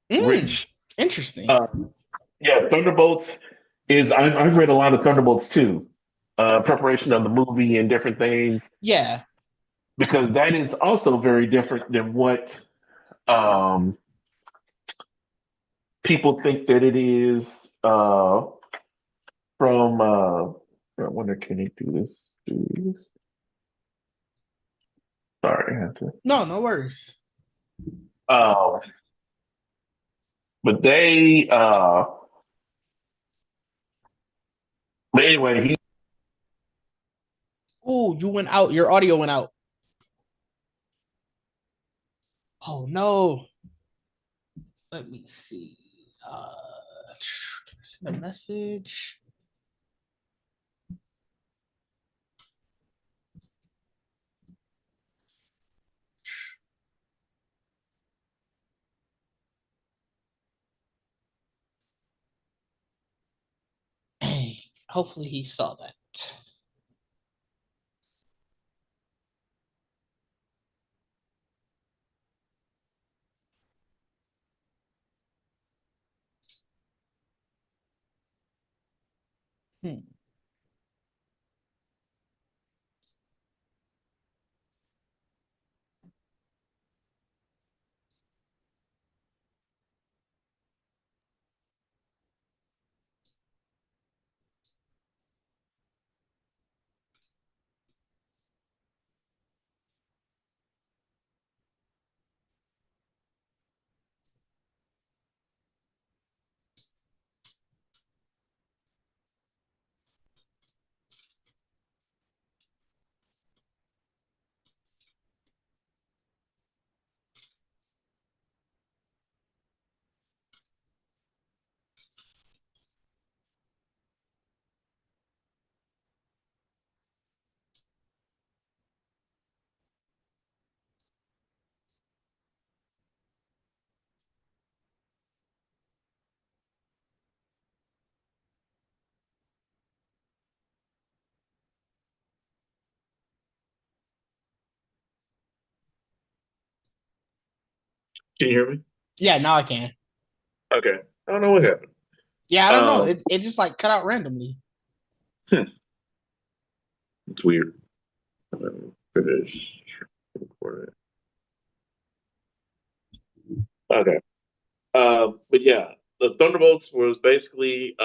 Mm, which interesting. uh, yeah, Thunderbolts is I've read a lot of Thunderbolts too, preparation of the movie and different things Yeah. because that is also very different than what um, people think that it is from I wonder can he do this? Sorry, I have to. No, no worries. Um, but they but anyway, he Oh, you went out. Your audio went out. Oh no. Let me see. Can I send a message? Hey, hopefully he saw that. Hmm. Can you hear me? Yeah, now I can. Okay. I don't know what happened. Yeah, I don't know. Um, It just like cut out randomly. it's weird. Finish recording. Okay. But yeah, the Thunderbolts was basically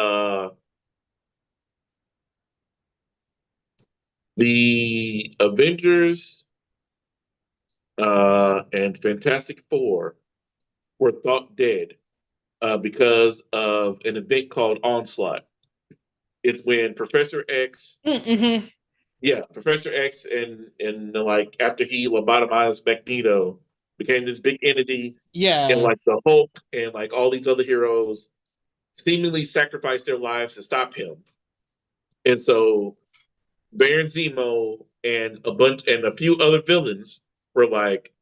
the Avengers and Fantastic Four were thought dead because of an event called Onslaught. It's when Professor X, Mm-hmm. yeah, Professor X, and like after he lobotomized Magneto, became this big entity, and Yeah. like the Hulk and like all these other heroes seemingly sacrificed their lives to stop him. And so Baron Zemo and a few other villains were like,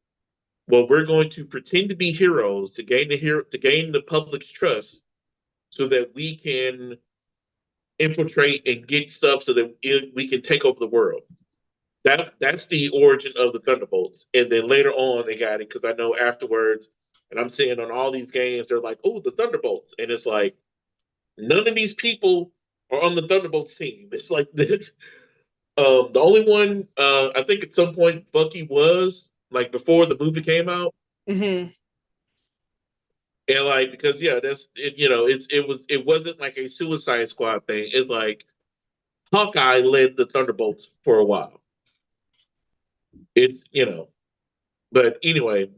well, we're going to pretend to be heroes to gain the public's trust so that we can infiltrate and get stuff so that we can take over the world. That's the origin of the Thunderbolts. And then later on they got it because I know afterwards, and I'm seeing on all these games, they're like, oh, the Thunderbolts. And it's like none of these people are on the Thunderbolts team. It's like this. The only one I think at some point Bucky was like before the movie came out, Mm-hmm. and like because yeah, that's it, it wasn't like a Suicide Squad thing. It's like Hawkeye led the Thunderbolts for a while. It's but anyway,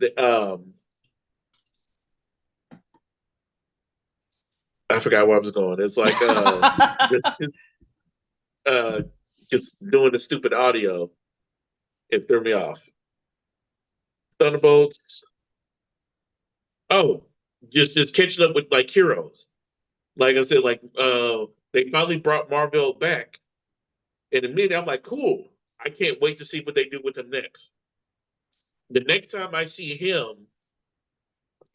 I forgot where I was going. It's like just just uh just doing the stupid audio. It threw me off. Thunderbolts. Oh, just catching up with like heroes. Like I said, like they finally brought Marvel back, and immediately I'm like, cool. I can't wait to see what they do with him next. The next time I see him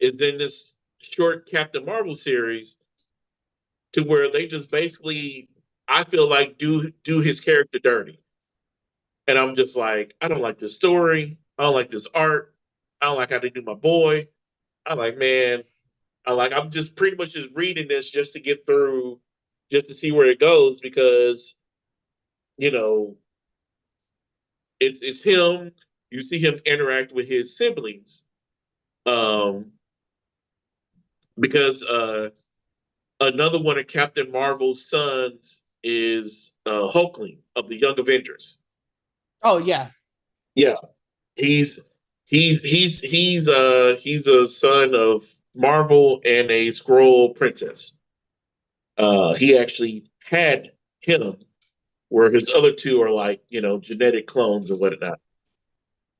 is in this short Captain Marvel series, to where they just basically, I feel like do his character dirty, and I'm just like, I don't like this story. I don't like this art. I don't like how they do my boy. I'm like, man, I'm just pretty much just reading this just to get through, just to see where it goes because you know it's him. You see him interact with his siblings, um, because another one of Captain Marvel's sons is Hulkling of the Young Avengers. Oh yeah. Yeah, he's he's a son of Marvel and a Skrull princess. He actually had him, where his other two are like genetic clones or whatnot.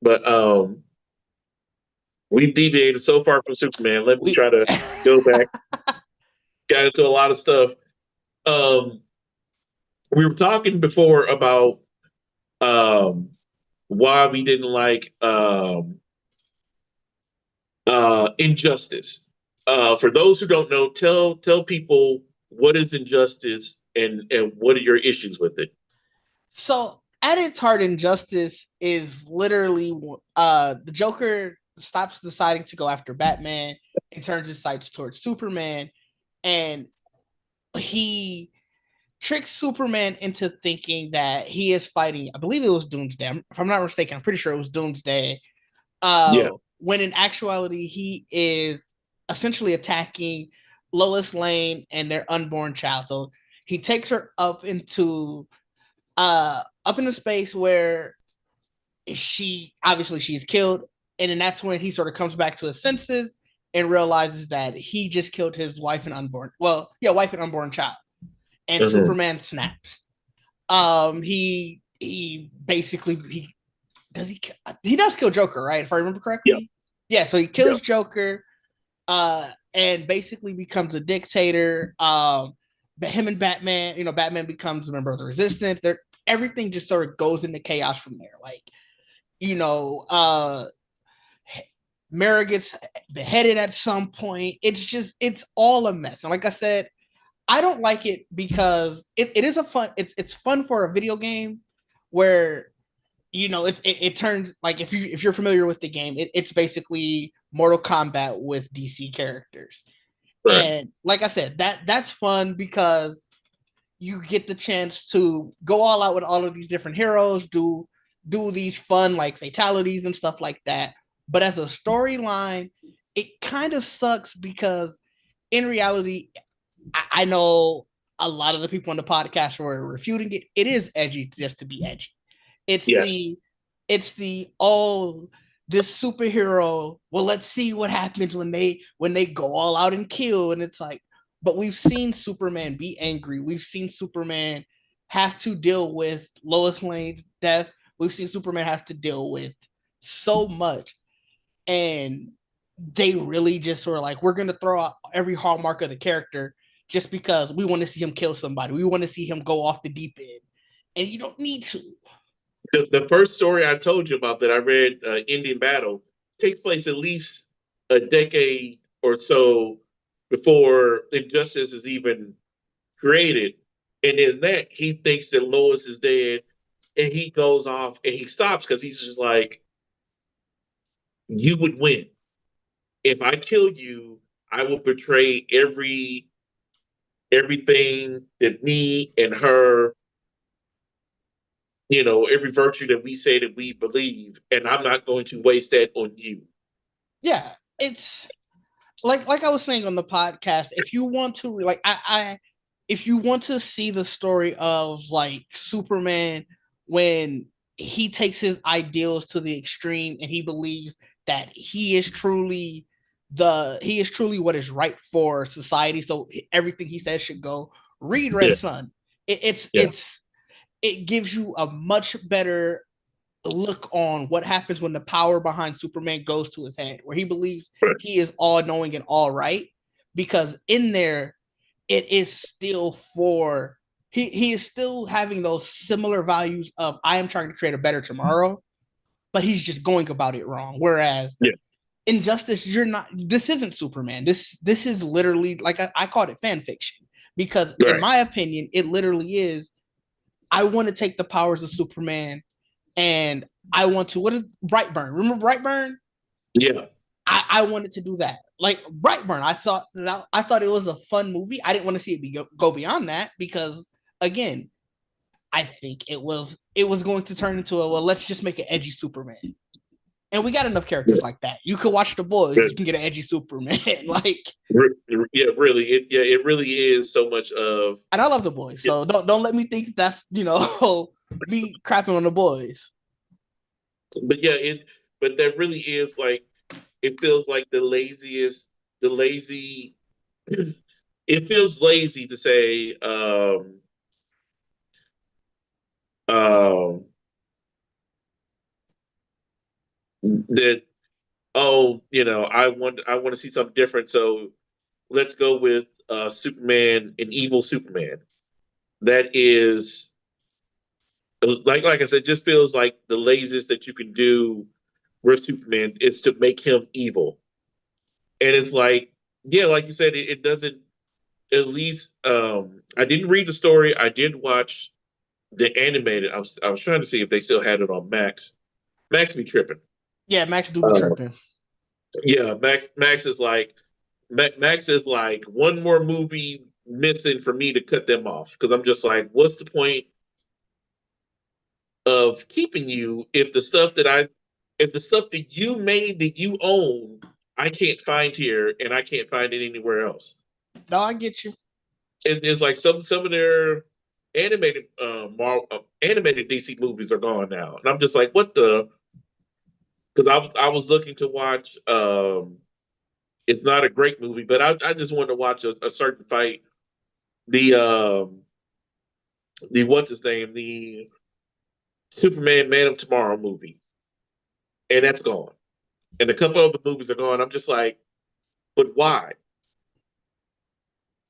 But we've deviated so far from Superman. Let me We try to go back. Got into a lot of stuff. Um, we were talking before about um, why we didn't like injustice. For those who don't know, tell people what is injustice and what are your issues with it. So at its heart, injustice is literally the Joker stops deciding to go after Batman and turns his sights towards Superman, and he tricks Superman into thinking that he is fighting. I believe it was Doomsday. If I'm not mistaken, I'm pretty sure it was Doomsday. Yeah. When in actuality, he is essentially attacking Lois Lane and their unborn child. So he takes her up into space where she's killed, and then that's when he sort of comes back to his senses and realizes that he just killed his wife and unborn child, and Mm-hmm. Superman snaps. He basically he he does kill Joker, right? If I remember Yeah. correctly. Yeah, so he Yeah. kills Joker, and basically becomes a dictator. But him and Batman, Batman becomes a member of the Resistance. Everything just sort of goes into chaos from there. Like, you know, uh, Mara gets beheaded at some point. It's all a mess. And like I said, I don't like it because it is a fun. It's fun for a video game where it turns like if you're familiar with the game, it's basically Mortal Kombat with DC characters. Right. And like I said, that's fun because you get the chance to go all out with all of these different heroes, do these fun like fatalities and stuff like that. But as a storyline, it kind of sucks because in reality, I know a lot of the people on the podcast were refuting it. It is edgy just to be edgy. It's Yes. the it's the oh this superhero. Well, let's see what happens when they go all out and kill. And it's like, but we've seen Superman be angry. We've seen Superman have to deal with Lois Lane's death. We've seen Superman have to deal with so much, and they really just sort of like, we're gonna throw out every hallmark of the character just because we want to see him kill somebody. We want to see him go off the deep end, and you don't need to. The first story I told you about that I read, Indian Battle, takes place at least a decade or so before Injustice is even created. And in that, he thinks that Lois is dead, and he goes off and he stops because he's just like, "You would win if I kill you. I will betray everything that me and her, every virtue that we say that we believe, and I'm not going to waste that on you." Yeah, it's like I was saying on the podcast. If you want to like I if you want to see the story of like Superman when he takes his ideals to the extreme and he believes that he is truly what is right for society, so everything he says should go, read Yeah, Red Sun. yeah, It gives you a much better look on what happens when the power behind Superman goes to his head, where he believes right. he is all knowing and all right. Because in there, it is still for he is still having those similar values of, I am trying to create a better tomorrow, but he's just going about it wrong. Whereas Yeah, Injustice, you're not. This isn't Superman. This is literally like I called it fan fiction because, in right. my opinion, it literally is. I want to take the powers of Superman and I want to, what is Brightburn? Remember Brightburn? Yeah, I wanted to do that. Like Brightburn, I thought it was a fun movie. I didn't want to see it go beyond that because, again, I think it was going to turn into a, well, let's just make an edgy Superman. And we got enough characters yeah. like that. You could watch The Boys, Yeah. you can get an edgy Superman. like, Yeah, really. It really is so much of. and I love The Boys, Yeah, so don't let me think that's me crapping on The Boys. but yeah, but that really is like, it feels like the lazy. It feels lazy to say, um, that, oh, I want to see something different, so let's go with Superman, an evil Superman. That is, like I said, just feels like the laziest that you can do with Superman is to make him evil. And it's like, yeah, like you said, it doesn't. At least, I didn't read the story. I did watch the animated. I was trying to see if they still had it on Max. Max be tripping. Yeah, Max do be Uh, tripping. yeah, Max is like one more movie missing for me to cut them off, because I'm just like, what's the point of keeping you if the stuff that you made, that you own, I can't find here, and I can't find it anywhere else. No, I get you. It's like some of their animated DC movies are gone now, and I'm just like, what the? Because I was looking to watch. It's not a great movie, but I just wanted to watch a certain fight. The the what's his name? The Superman Man of Tomorrow movie, and that's gone. And a couple of the movies are gone. I'm just like, but why?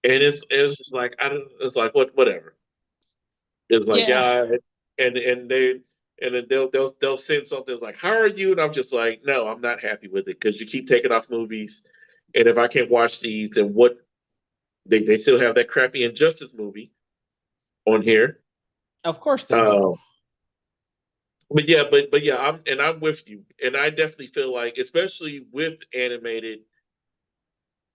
And it's just like, I don't. It's like, whatever. It's like, Yeah, yeah, and then they'll send something that's like, how are you? And I'm just like, no, I'm not happy with it, because you keep taking off movies, and if I can't watch these, then what? They still have that crappy Injustice movie on here. of course they do. Uh, but yeah, I'm with you, and I definitely feel like, especially with animated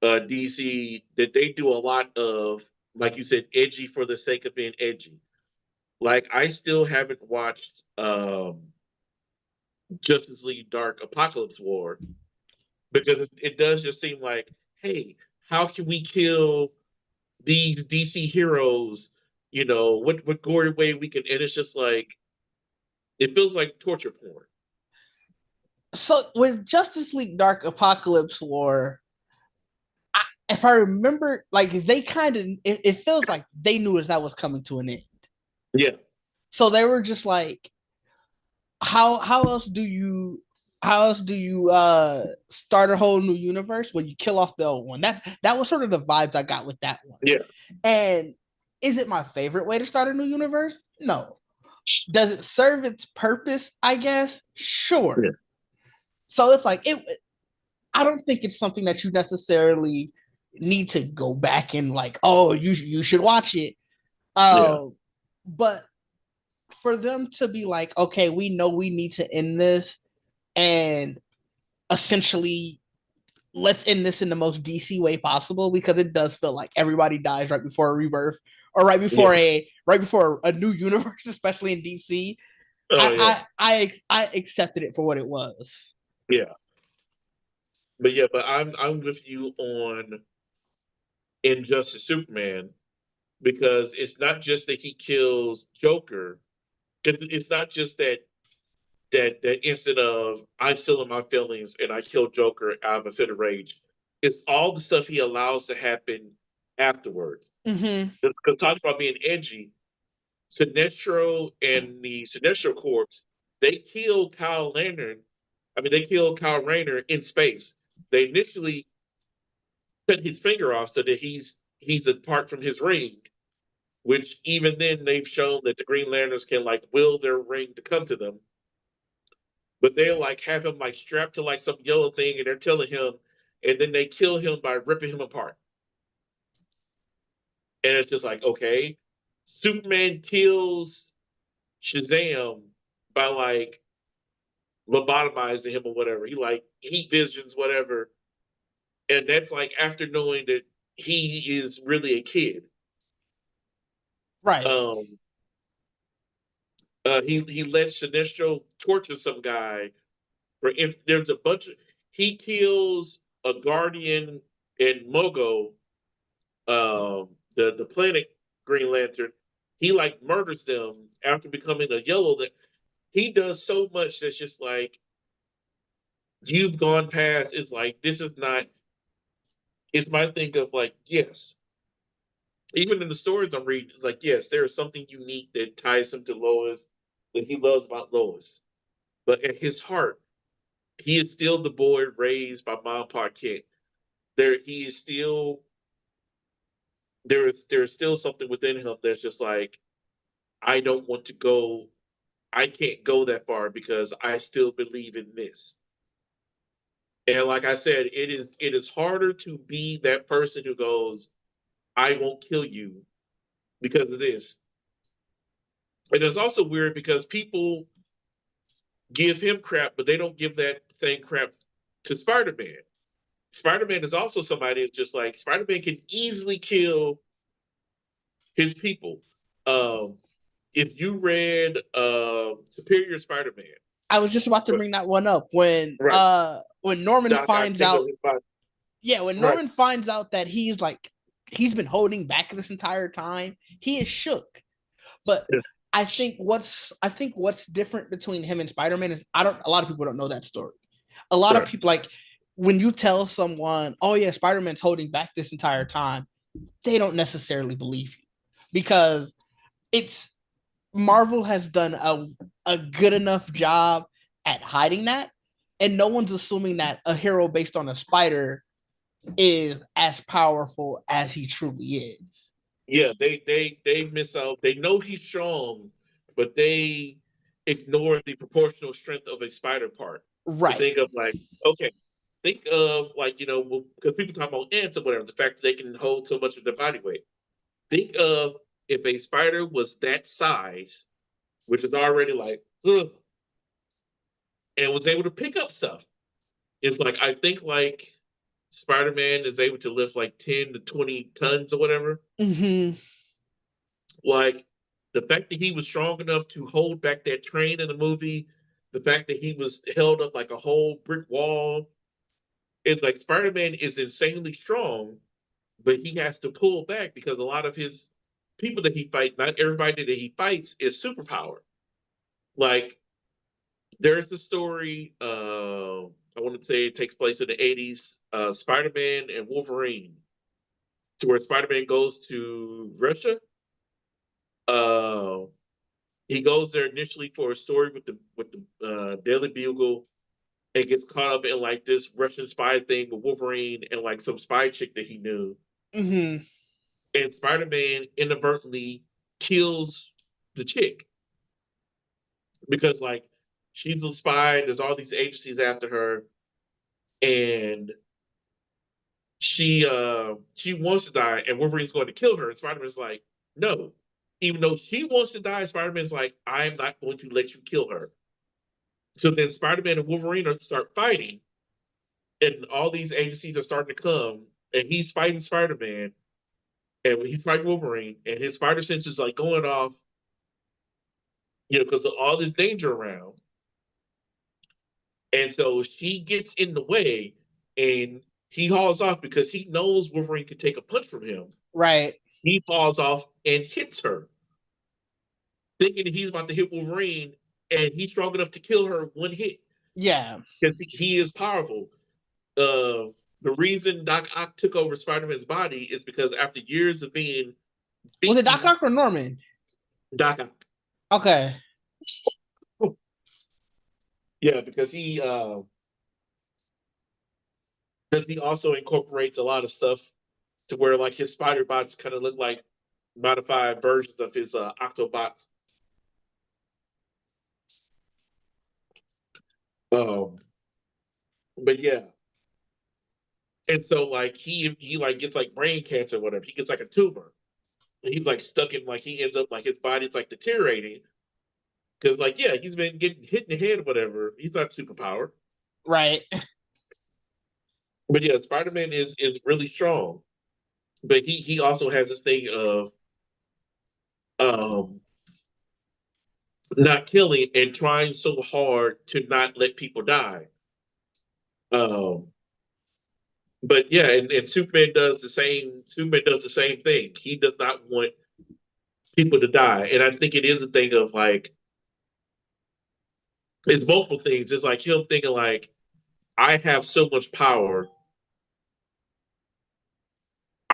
DC, that they do a lot of, like you said, edgy for the sake of being edgy. Like I still haven't watched Justice League Dark Apocalypse War because it does just seem like, hey, how can we kill these DC heroes? You know, what gory way we can, and it's just like it feels like torture porn. So with Justice League Dark Apocalypse War, if I remember, like they kind of, it feels like they knew that was coming to an end. Yeah, So they were just like, how else do you start a whole new universe when you kill off the old one? That was sort of the vibes I got with that one. yeah, And is it my favorite way to start a new universe? No. Does it serve its purpose? I guess sure. yeah, So it's like it. I don't think it's something that you necessarily need to go back and like, oh, you should watch it. yeah, Uh, but for them to be like, okay, we know we need to end this, and essentially let's end this in the most DC way possible, because it does feel like everybody dies right before a rebirth or yeah. right before a new universe, especially in DC. Oh yeah, I accepted it for what it was. yeah. But yeah, but I'm with you on Injustice Superman because it's not just that he kills Joker. It's not just that instant of I'm still in my feelings and I kill Joker out of a fit of rage. It's all the stuff he allows to happen afterwards. Mm-hmm. Because talking about being edgy, Sinestro and the Sinestro Corps, they killed Kyle Lantern. I mean, they killed Kyle Rayner in space. They initially cut his finger off so that he's apart from his ring. Which even then they've shown that the Green Lanterns can like will their ring to come to them, but they like have him like strapped to like some yellow thing, and they're telling him, and then they kill him by ripping him apart. And it's just like, okay, Superman kills Shazam by like lobotomizing him or whatever. He like heat visions, whatever. And that's like after knowing that he is really a kid. Right. Um, he lets Sinestro torture some guy for if there's a bunch of he kills a guardian in Mogo, the planet Green Lantern. He like murders them after becoming a yellow. That he does so much that's just like you've gone past. It's like this is not. It's my thing of like yes, even in the stories I'm reading, it's like yes, there is something unique that ties him to Lois that he loves about Lois. But at his heart, he is still the boy raised by Mom and Pa Kent. He is still there's still something within him that's just like I don't want to go. I can't go that far because I still believe in this. And like I said, it is harder to be that person who goes, I won't kill you because of this. And it's also weird because people give him crap, but they don't give that same crap to Spider-Man. Spider-Man is also somebody that's just like Spider-Man can easily kill his people. Um, if you read Superior Spider-Man, I was just about to right, bring that one up right, when Norman Doc Ock finds take out. over his body, Yeah, when right, Norman finds out that he's been holding back this entire time, he is shook. But yeah, I think what's different between him and Spider-Man is I don't a lot of people don't know that story. A lot of right, people like when you tell someone, "Oh yeah, Spider-Man's holding back this entire time," they don't necessarily believe you because it's Marvel has done a good enough job at hiding that, and no one's assuming that a hero based on a spider is as powerful as he truly is. yeah. They miss out. They know he's strong, but they ignore the proportional strength of a spider part. To Right. think of like, okay, think of like because people talk about ants or whatever, the fact that they can hold so much of their body weight. Think of if a spider was that size, which is already like, ugh, and was able to pick up stuff. It's like I think like Spider-Man is able to lift like 10 to 20 tons or whatever. Hmm. Like the fact that he was strong enough to hold back that train in the movie, the fact that he was held up like a whole brick wall, it's like Spider-Man is insanely strong, but he has to pull back because a lot of his people that he fight, not everybody that he fights is superpower. Like there's the story, I want to say it takes place in the 80s, Spider-Man and Wolverine, to where Spider-Man goes to Russia. Uh, he goes there initially for a story with the Daily Bugle and gets caught up in like this Russian spy thing with Wolverine and like some spy chick that he knew. Hmm. And Spider-Man inadvertently kills the chick because like she's a spy. There's all these agencies after her, and she wants to die, and Wolverine's going to kill her. And Spider-Man's like, no. Even though she wants to die, Spider-Man's like, I'm not going to let you kill her. So then Spider-Man and Wolverine start fighting, and all these agencies are starting to come, and he's fighting Spider-Man, and he's fighting Wolverine, and his spider sense is like going off, because of all this danger around. And so she gets in the way, and he hauls off because he knows Wolverine can take a punch from him. Right. He falls off and hits her, thinking that he's about to hit Wolverine, and he's strong enough to kill her one hit Yeah. because he is powerful. The reason Doc Ock took over Spider-Man's body is because after years of being Was it Doc beaten, Ock or Norman? Doc Ock, Okay. yeah, because he also incorporates a lot of stuff to where like his spider bots kind of look like modified versions of his Octobots. Um, but yeah, and so like he like gets like brain cancer, or whatever. He gets like a tumor. And he's like stuck in like he ends up like his body's like deteriorating because like yeah he's been getting hit in the head or whatever. He's not superpowered, Right. but yeah, Spider Man is really strong. But he also has this thing of um not killing and trying so hard to not let people die. Um, but yeah, and Superman does the same. Superman does the same thing. He does not want people to die, and I think it is a thing of like it's multiple things. It's like him thinking like I have so much power,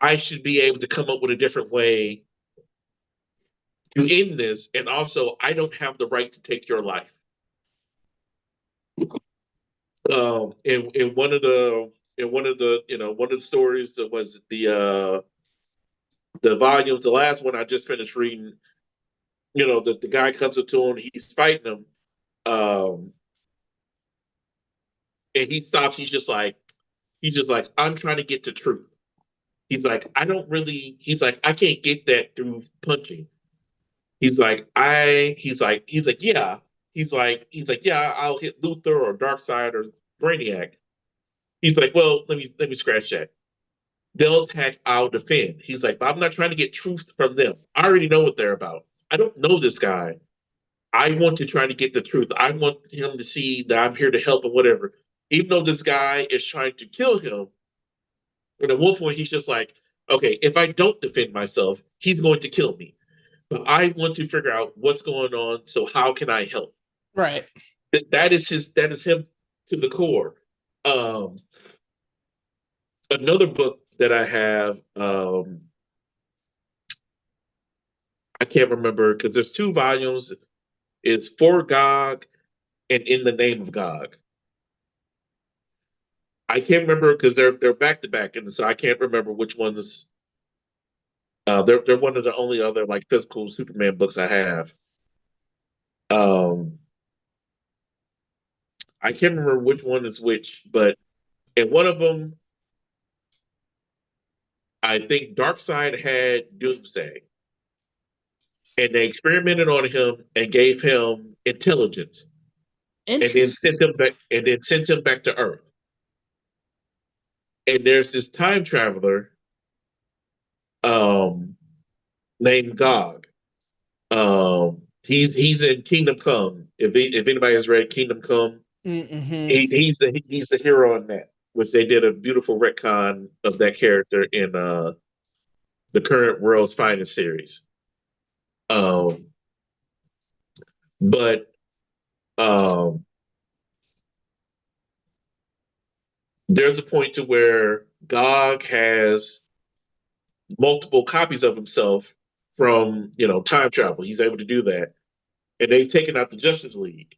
I should be able to come up with a different way to end this, and also I don't have the right to take your life. In one of the one of the stories that was the volumes, the last one I just finished reading, the guy comes up to him, he's fighting him, um, and he stops. He's just like, I'm trying to get to truth. He's like, I don't really. He's like, I can't get that through punching. He's like, yeah. He's like, yeah, I'll hit Luther or Darkseid or Brainiac. He's like, well, let me scratch that. They'll attack, I'll defend. He's like, but I'm not trying to get truth from them. I already know what they're about. I don't know this guy. I want to try to get the truth. I want him to see that I'm here to help and whatever. Even though this guy is trying to kill him, and at one point he's just like, okay, if I don't defend myself, he's going to kill me. But I want to figure out what's going on. So how can I help? Right. That is him to the core. Um, Another book that I have, I can't remember because there's two volumes. It's For Gog and In the Name of Gog. I can't remember because they're back to back, and so I can't remember which ones. They're one of the only other like physical Superman books I have. Um, I can't remember which one is which, but in one of them, I think Darkseid had Doomsday, and they experimented on him and gave him intelligence. and then sent Interesting. him back to Earth. And there's this time traveler um, named Gog. He's in Kingdom Come. If anybody has read Kingdom Come, Mm-hmm. he's the hero in that, which they did a beautiful retcon of that character in the current World's Finest series. Um, but um, there's a point to where Gog has multiple copies of himself from time travel. He's able to do that, and they've taken out the Justice League.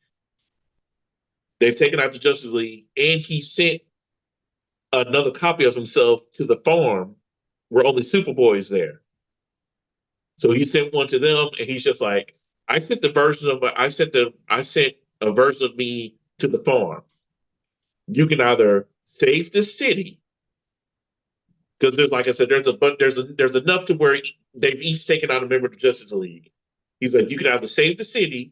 They've taken out the Justice League, and he sent another copy of himself to the farm where only Superboy is there. So he sent one to them, and he's just like, I sent a version of me to the farm. You can either save the city because there's like I said, there's enough to where they've each taken out a member of the Justice League. He's like, you can either save the city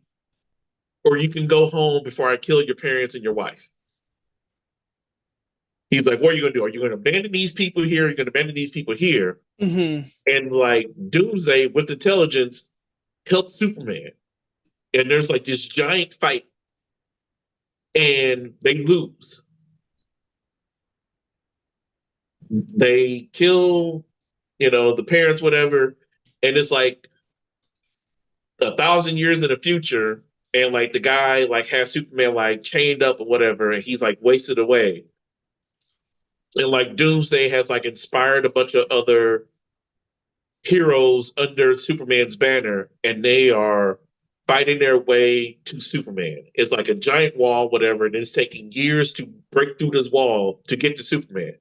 or you can go home before I kill your parents and your wife. He's like, what are you going to do? Are you going to abandon these people here? Are you going to abandon these people here? Mm-hmm. And like Doomsday with intelligence helps Superman. And there's like this giant fight and they lose. They kill, the parents, whatever. And it's like 1,000 years in the future. And like the guy like has Superman like chained up or whatever, and he's like wasted away. And like Doomsday has like inspired a bunch of other heroes under Superman's banner, and they are fighting their way to Superman. It's like a giant wall, whatever, and it's taking years to break through this wall to get to Superman.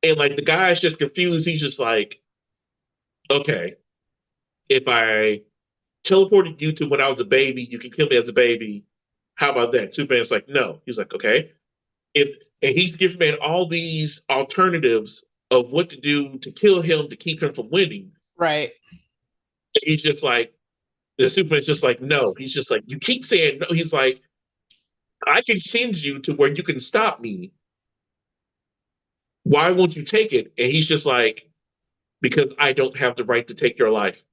And like the guy's just confused. He's just like, okay, if I teleported you to when I was a baby, you can kill me as a baby. How about that? Superman's like, no. He's like, okay. If and he's giving man all these alternatives of what to do to kill him to keep him from winning. Right. He's just like, the Superman's just like, no. He's just like, you keep saying no. He's like, I can send you to where you can stop me. Why won't you take it? And he's just like, because I don't have the right to take your life.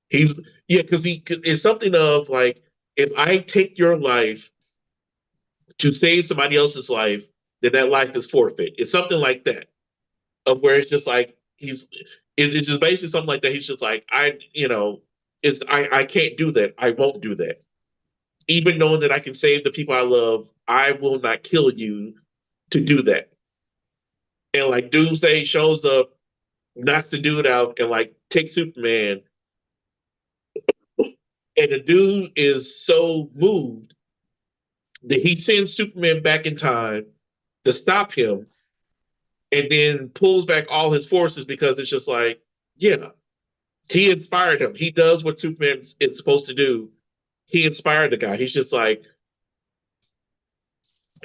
He's yeah, because it's something of like, if I take your life to save somebody else's life, then that life is forfeit. It's something like that, of where it's just like it's just basically something like that. He's just like, I can't do that. I won't do that. Even knowing that I can save the people I love, I will not kill you to do that. And like Doomsday shows up, knocks the dude out, and like takes Superman. And the dude is so moved that he sends Superman back in time to stop him, and then pulls back all his forces because it's just like, yeah, he inspired him. He does what Superman is supposed to do. He inspired the guy. He's just like,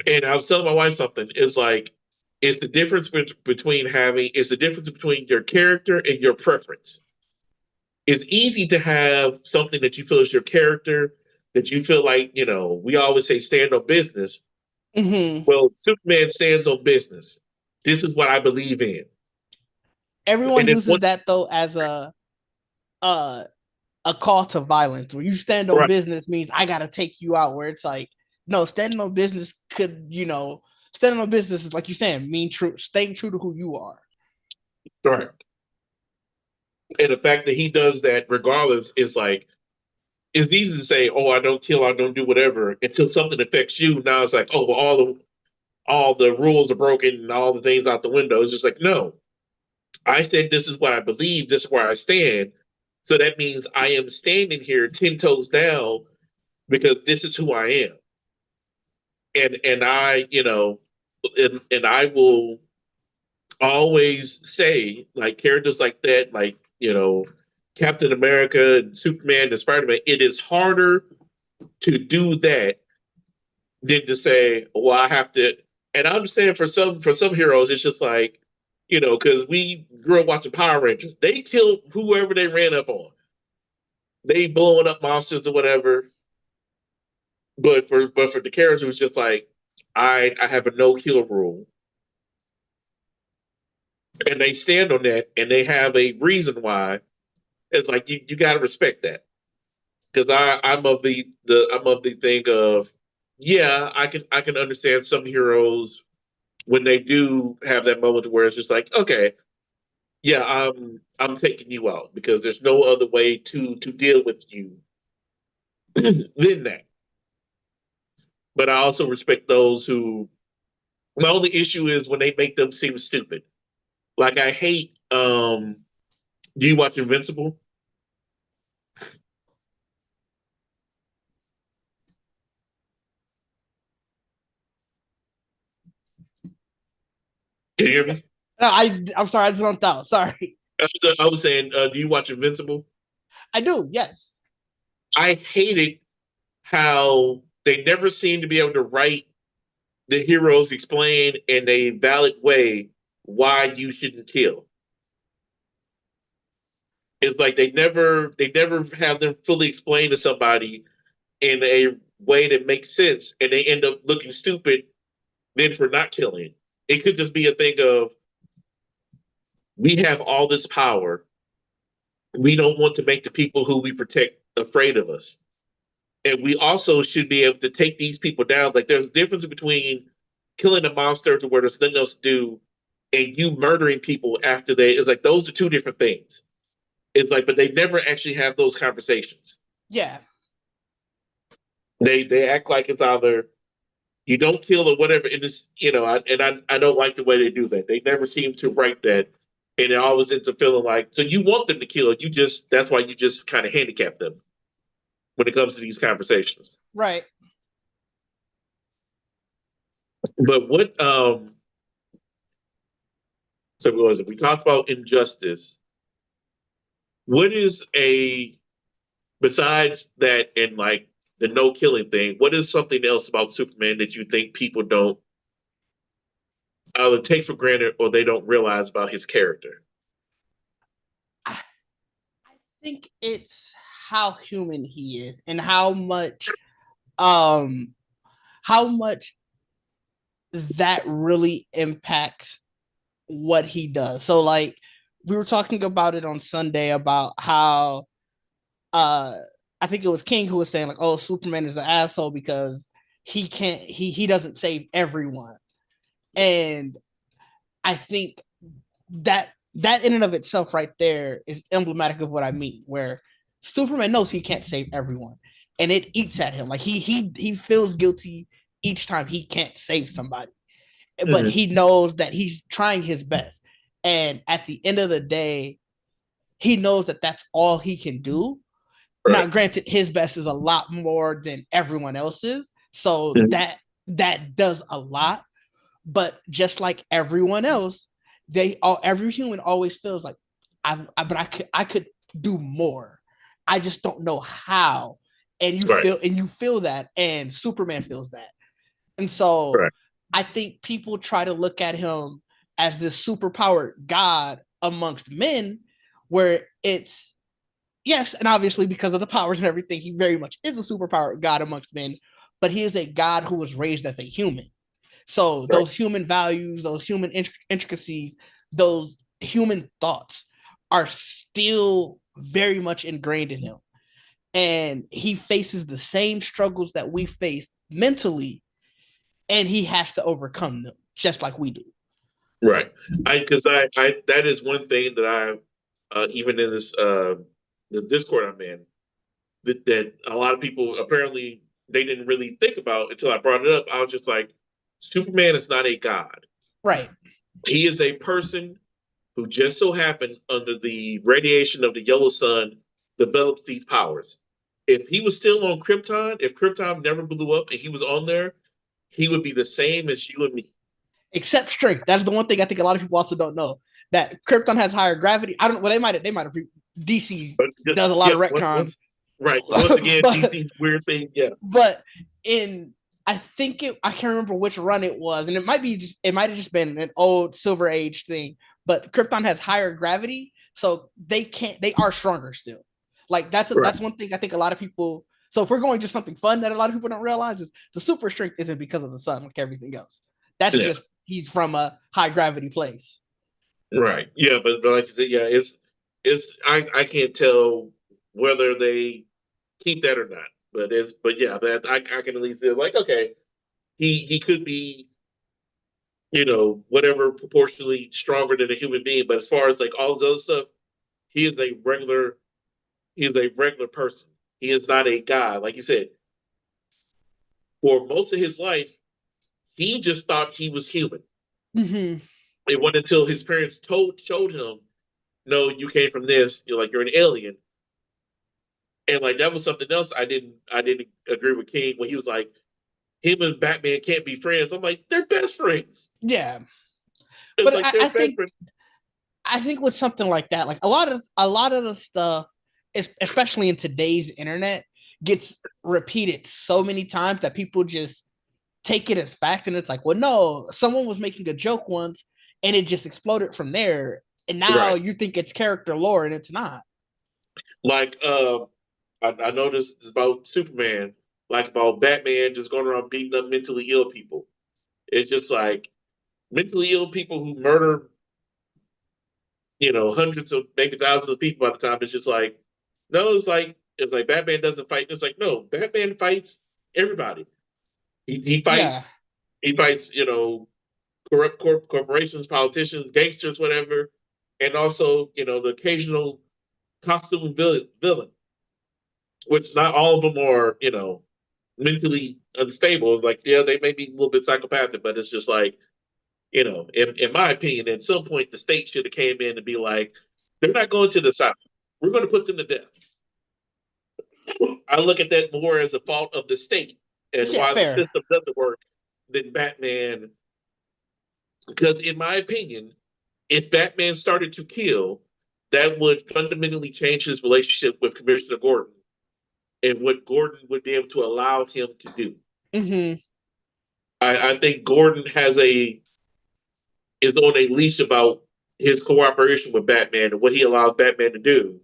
and I was telling my wife something. It's like, it's the difference it's the difference between your character and your preference. It's easy to have something that you feel is your character, that you feel like, we always say stand on business. Mm-hmm. Well, Superman stands on business. This is what I believe in. Everyone And it's uses one that though as uh a call to violence. When you stand on right, business means I gotta take you out. Where it's like, no, standing on business could, standing on business is like you're saying, mean true, staying true to who you are. right. And the fact that he does that regardless is like, it's easy to say, oh, I don't kill, I don't do whatever, until something affects you. Now it's like, oh, well, all the rules are broken and all the things out the window. It's just like, no. I said this is what I believe, this is where I stand. So that means I am standing here 10 toes down because this is who I am. And I, and I will always say, like, characters like that, like, Captain America and Superman and Spider-Man, it is harder to do that than to say, well, I have to. And I understand for some heroes, it's just like, because we grew up watching Power Rangers. They killed whoever they ran up on. They blowing up monsters or whatever. but for the characters, it was just like I have a no kill rule, and they stand on that, and they have a reason why. It's like you got to respect that because I'm of the I'm of the thing of yeah, I can understand some heroes when they do have that moment where it's just like okay, yeah, I'm taking you out because there's no other way to deal with you than that. But I also respect those who my only issue is when they make them seem stupid. Like I hate do you watch Invincible? Can you hear me? No, I'm sorry, I just don't out. Sorry. I was saying, do you watch Invincible? I do, yes. I hated how they never seem to be able to write the heroes explain in a valid way why you shouldn't kill. It's like they never have them fully explain to somebody in a way that makes sense, and they end up looking stupid then for not killing. It could just be a thing of we have all this power. We don't want to make the people who we protect afraid of us. And we also should be able to take these people down. Like there's a difference between killing a monster to where there's nothing else to do and you murdering people after they it's like those are two different things. It's like, but they never actually have those conversations. Yeah. They act like it's either you don't kill or whatever. And it's I don't like the way they do that. They never seem to write that. And it always ends up feeling like so you want them to kill, you just that's why you just kind of handicap them when it comes to these conversations. Right. But what so what was it? We talked about injustice. What is a besides that and like the no killing thing, what is something else about Superman that you think people don't either take for granted or they don't realize about his character? I think it's how human he is and um how much that really impacts what he does. So like we were talking about it on Sunday about how uh I think it was King who was saying like, oh, Superman is an asshole because he doesn't save everyone. And I think that in and of itself right there is emblematic of what I mean, where Superman knows he can't save everyone. And it eats at him. Like he feels guilty each time he can't save somebody. But Mm-hmm. he knows that he's trying his best. And at the end of the day, he knows that that's all he can do. Now, Right. granted, his best is a lot more than everyone else's, so Mm-hmm. that does a lot. But just like everyone else, every human always feels like but I could do more. I just don't know how. And Right. you feel that, and Superman feels that. And so Right. I think people try to look at him as this superpowered god amongst men, where it's yes, and obviously because of the powers and everything, he very much is a superpowered god amongst men, but he is a god who was raised as a human. So Right. those human values, those human intricacies, those human thoughts are still very much ingrained in him. And he faces the same struggles that we face mentally, and he has to overcome them just like we do. Right. Because I that is one thing that even in this Discord I'm in that a lot of people apparently they didn't really think about until I brought it up. I was just like, Superman is not a god. Right. He is a person who just so happened under the radiation of the yellow sun developed these powers. If he was still on Krypton, if Krypton never blew up and he was on there, he would be the same as you and me. Except strength. That's the one thing I think a lot of people also don't know. That Krypton has higher gravity. I don't. Well, they might have. DC But does a lot yeah, of retcons, right. Once again, but DC's weird thing. Yeah, but in I think I can't remember which run it was, and it might have just been an old Silver Age thing. But Krypton has higher gravity, so they are stronger still. Like right. that's one thing I think a lot of people So if we're going to something fun that a lot of people don't realize is the super strength isn't because of the sun like everything else. That's Yeah, just he's from a high gravity place. right. Yeah, but like you said, yeah, it's I can't tell whether they keep that or not. But yeah, that I can at least say like, okay, he could be, whatever proportionally stronger than a human being, but as far as like all this other stuff, he is a regular he is a regular person. He is not a god. Like you said, for most of his life, he just thought he was human. Mm-hmm. It wasn't until his parents showed him, no, you came from this, like you're an alien. And like that was something else I didn't agree with King when he was like, him and Batman can't be friends. I'm like, they're best friends. Yeah, It's but like they're I best think friends. with something like that, like a lot of the stuff, especially in today's internet, gets repeated so many times that people just take it as fact, and it's like, well, no, someone was making a joke once, and it just exploded from there, and now Right. you think it's character lore, and it's not. Like I noticed about Superman, like about Batman just going around beating up mentally ill people. It's just like mentally ill people who murder, hundreds of maybe thousands of people by the time. It's just like, no, it's like Batman doesn't fight. It's like, no, Batman fights everybody. He Yeah, fights corrupt corporations, politicians, gangsters, whatever, and also the occasional costume villain, which not all of them are mentally unstable. Like, yeah, they may be a little bit psychopathic, but it's just like, in my opinion, at some point the state should have came in and be like, they're not going to the south. We're going to put them to death. I look at that more as a fault of the state and yeah, why the fair. system doesn't work than Batman. Because in my opinion, if Batman started to kill, that would fundamentally change his relationship with Commissioner Gordon and what Gordon would be able to allow him to do. Mm-hmm. I think Gordon is on a leash about his cooperation with Batman and what he allows Batman to do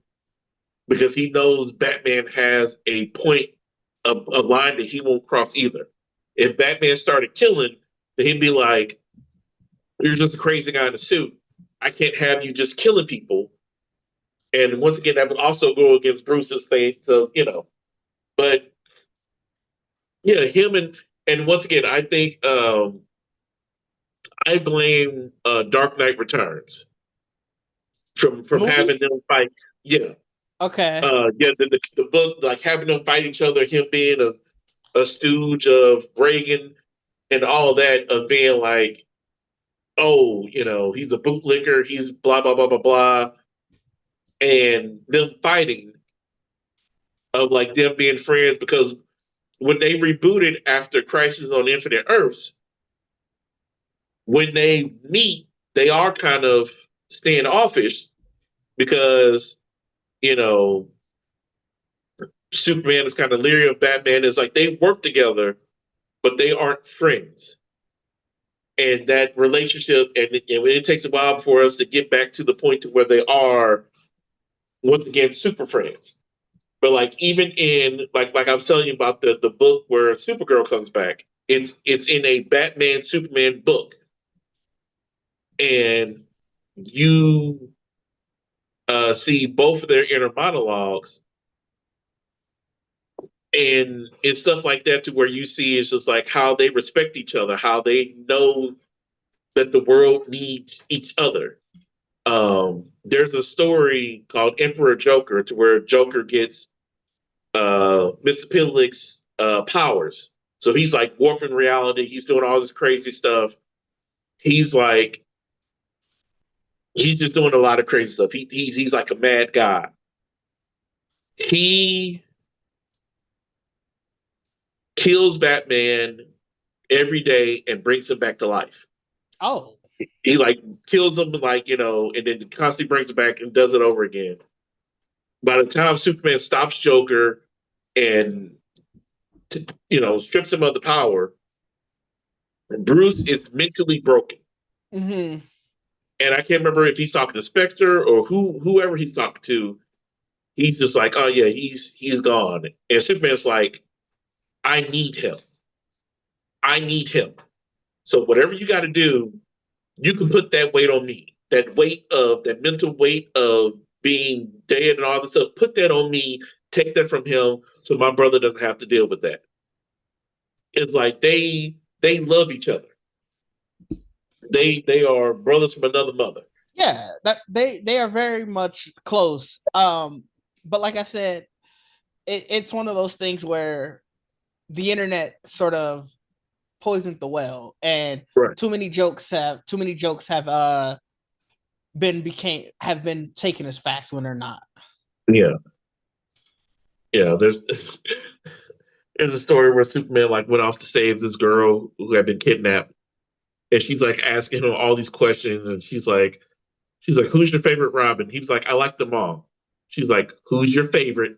because he knows Batman has a line that he won't cross either. If Batman started killing, then he'd be like, "You're just a crazy guy in a suit. I can't have you just killing people." And once again, that would also go against Bruce's thing. So but yeah, him and once again, I think I blame Dark Knight Returns The from having movie. them fight. Yeah, Okay. yeah, the book like having them fight each other, him being a stooge of Reagan and all that of being like, oh, he's a bootlicker, he's blah blah blah blah blah, and them fighting of like them being friends because when they rebooted after Crisis on Infinite Earths, when they meet, they are kind of standoffish because you know Superman is kind of leery of Batman. It's like they work together, but they aren't friends. And that relationship, and it takes a while for us to get back to the point to where they are once again super friends. But like even in like I was telling you about the book where Supergirl comes back, it's in a Batman Superman book, and you see both of their inner monologues and stuff like that to where you see it's just like how they respect each other, how they know that the world needs each other. There's a story called Emperor Joker to where Joker gets Mr. Pinlick's powers. So he's like warping reality. He's doing all this crazy stuff. He's like he's just doing a lot of crazy stuff. He's like a mad guy. He kills Batman every day and brings him back to life. Oh. He like kills him like and then constantly brings him back and does it over again. By the time Superman stops Joker and strips him of the power, Bruce is mentally broken. Mm-hmm. And I can't remember if he's talking to Spectre or whoever he's talking to. He's just like, oh yeah, he's gone. And Superman's like, I need him. I need him. So whatever you got to do, you can put that weight on me. That mental weight of being dead and all this stuff. Put that on me. Take that from him, so my brother doesn't have to deal with that. It's like they love each other. They are brothers from another mother. Yeah, that they are very much close. But like I said, it's one of those things where the internet sort of poisoned the well, and Right. too many jokes have been taken as fact when they're not. Yeah. Yeah. There's a story where Superman like went off to save this girl who had been kidnapped, and she's like asking him all these questions, and she's like, who's your favorite Robin? He was like, I like them all. She's like, who's your favorite?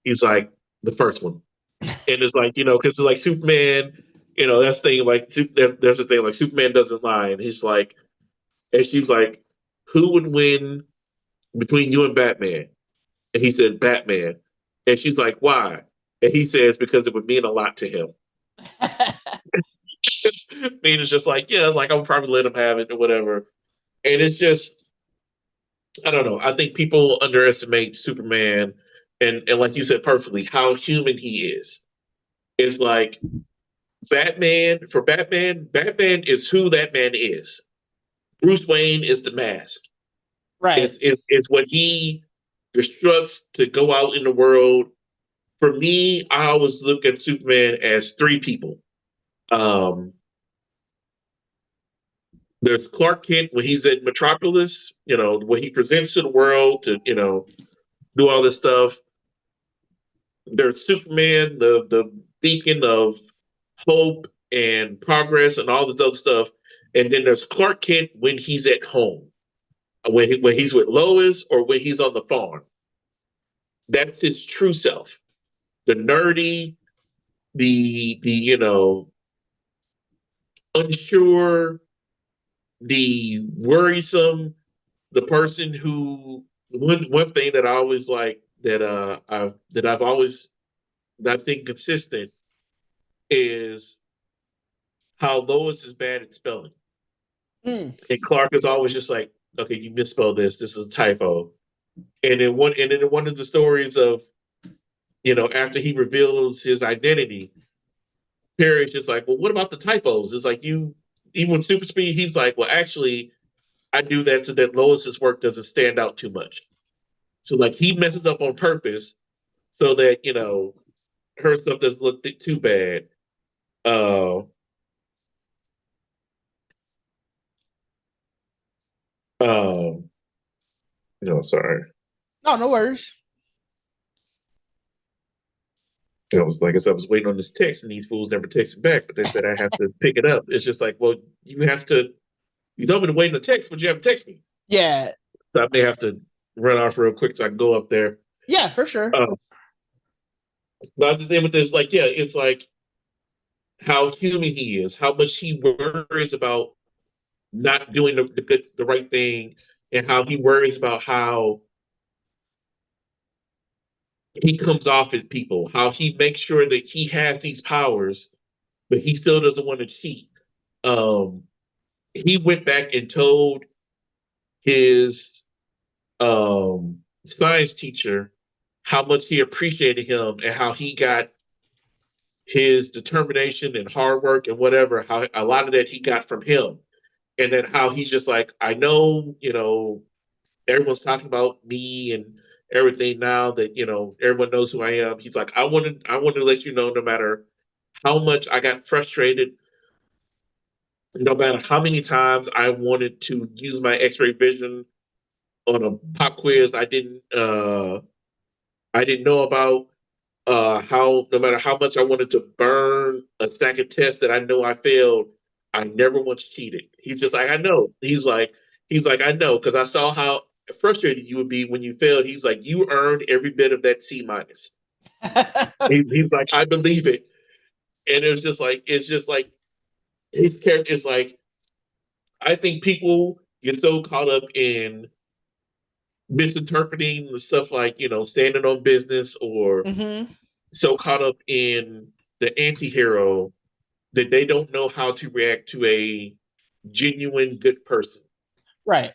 He's like, the first one. And it's like, because it's like Superman, that's the thing. Like, there's the thing. Like, Superman doesn't lie, and he's like, and she was like, who would win between you and Batman? And he said, Batman. And she's like, why? And he says, because it would mean a lot to him. Mean is just like, yeah, like I would probably let him have it or whatever. And it's just, I don't know. I think people underestimate Superman, and like you said perfectly, how human he is. It's like Batman is who that man is. Bruce Wayne is the mask. Right. It's what he constructs to go out in the world. For me, I always look at Superman as three people. Um, there's Clark Kent when he's at Metropolis, when he presents to the world to, do all this stuff. There's Superman, the beacon of hope and progress and all this other stuff. And then there's Clark Kent when he's at home, when he's with Lois or when he's on the farm. That's his true self. The nerdy, the unsure, the worrisome, the person who one thing that I always like I've always that I think consistent is how Lois is bad at spelling. Mm. And Clark is always just like, okay, you misspelled this. This is a typo. And in one of the stories of, after he reveals his identity, Perry's just like, well, what about the typos? It's like even with super speed, he's like, well, actually, I do that so that Lois's work doesn't stand out too much. So like he messes up on purpose so that, her stuff doesn't look too bad. Uh um, sorry. No, no worries. I was like, I was waiting on this text, and these fools never text me back. But they said I have to pick it up. It's just like, well, you have to. You told me to wait on the text, but you haven't texted me. Yeah. So I may have to run off real quick so I can go up there. Yeah, for sure. Um, but I'm just saying with this, like, yeah, it's like how human he is, how much he worries about not doing the right thing, and how he worries about how he comes off at people, how he makes sure that he has these powers, but he still doesn't want to cheat. Um, he went back and told his science teacher how much he appreciated him and how he got his determination and hard work and whatever, how a lot of that he got from him. And then how he's just like, I know, everyone's talking about me and everything now that, everyone knows who I am. He's like, I want to let you know no matter how much I got frustrated, no matter how many times I wanted to use my X-ray vision on a pop quiz I didn't know about, how no matter how much I wanted to burn a stack of tests that I know I failed, I never once cheated. He's just like, I know. He's like, I know, because I saw how frustrated you would be when you failed. He's like, you earned every bit of that C minus. He's like, I believe it. And it's just like his character is like, I think people get so caught up in misinterpreting the stuff like, standing on business or Mm-hmm. so caught up in the anti-hero that they don't know how to react to a genuine good person. Right.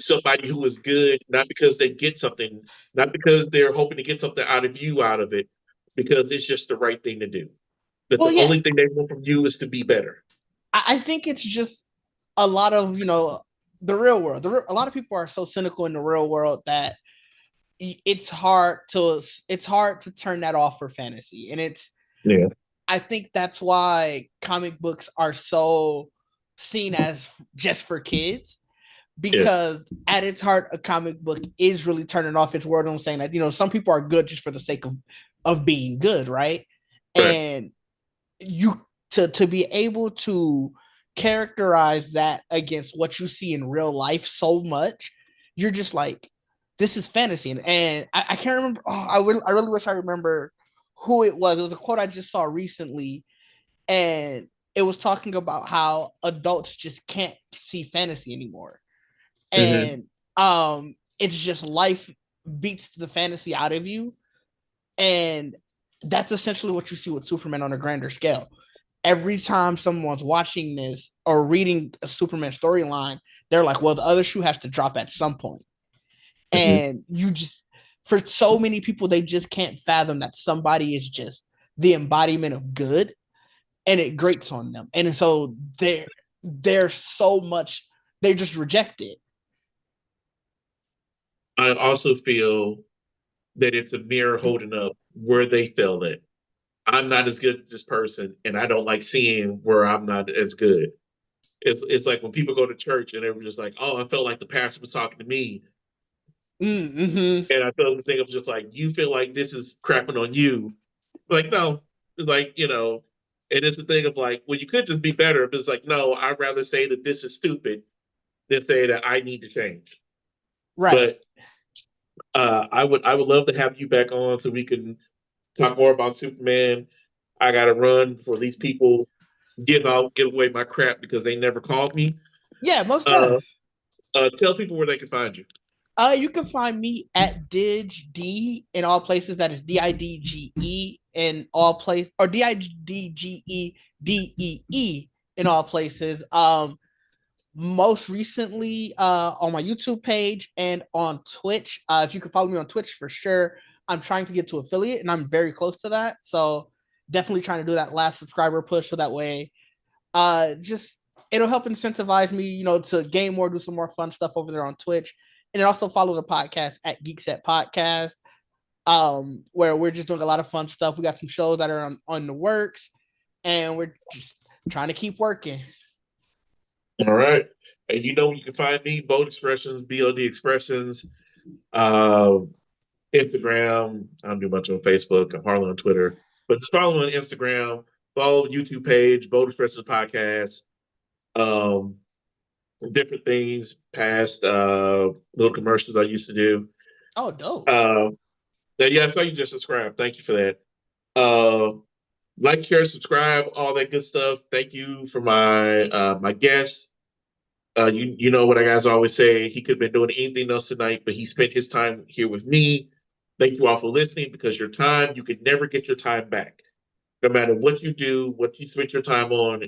Somebody who is good, not because they get something, not because they're hoping to get something out of you out of it, because it's just the right thing to do. That Well, the yeah, only thing they want from you is to be better. I think it's just a lot of the real world. A lot of people are so cynical in the real world that it's hard to turn that off for fantasy, and Yeah. I think that's why comic books are so seen as just for kids, Yeah. because at its heart, a comic book is really turning off its world and saying that some people are good just for the sake of being good, right? Right. And you to be able to characterize that against what you see in real life so much, you're just like, this is fantasy. And I can't remember. Oh, I really wish I remember who it was. It was a quote I just saw recently, and it was talking about how adults just can't see fantasy anymore, Mm-hmm. and it's just life beats the fantasy out of you, and that's essentially what you see with Superman on a grander scale. Every time someone's watching this or reading a Superman storyline, they're like, well, the other shoe has to drop at some point. Mm-hmm. And for so many people, they just can't fathom that somebody is just the embodiment of good, and it grates on them. And so they're so much, they just reject it. I also feel that it's a mirror holding up where they feel it. I'm not as good as this person, and I don't like seeing where I'm not as good. It's like when people go to church and they were just like, "Oh, I felt like the pastor was talking to me," Mm-hmm. and I felt the thing of just like, "You feel like this is crapping on you." Like, no, it's like and it's the thing of like, well, you could just be better, but it's like, no, I'd rather say that this is stupid than say that I need to change. Right. But I would love to have you back on so we can talk more about Superman. I got to run for these people give away my crap because they never called me. Yeah, most Uh, def. tell people where they can find you. You can find me at DidGe in all places. That is DIDGE in all places, or DIDGEDEE in all places. Most recently on my YouTube page and on Twitch. If you can follow me on Twitch for sure. I'm trying to get to affiliate, and I'm very close to that. So definitely trying to do that last subscriber push, so that way just it'll help incentivize me, to game more, do some more fun stuff over there on Twitch. And then also follow the podcast at Geek Set Podcast, where we're just doing a lot of fun stuff. We got some shows that are on the works, and we're just trying to keep working. All right. And you can find me, Bold Expressions, BLD Expressions, uh, Instagram. I don't do much on Facebook. I'm hardly on Twitter. But just follow me on Instagram, follow the YouTube page, Bold Expressions Podcast. Um, Different things, past little commercials I used to do. Oh, dope. Uh, yeah, I saw you just subscribed. Thank you for that. Uh, like, share, subscribe, all that good stuff. Thank you for my guest. You know what I guys always say. He could have been doing anything else tonight, but he spent his time here with me. Thank you all for listening because your time, you can never get your time back. No matter what you do, what you spend your time on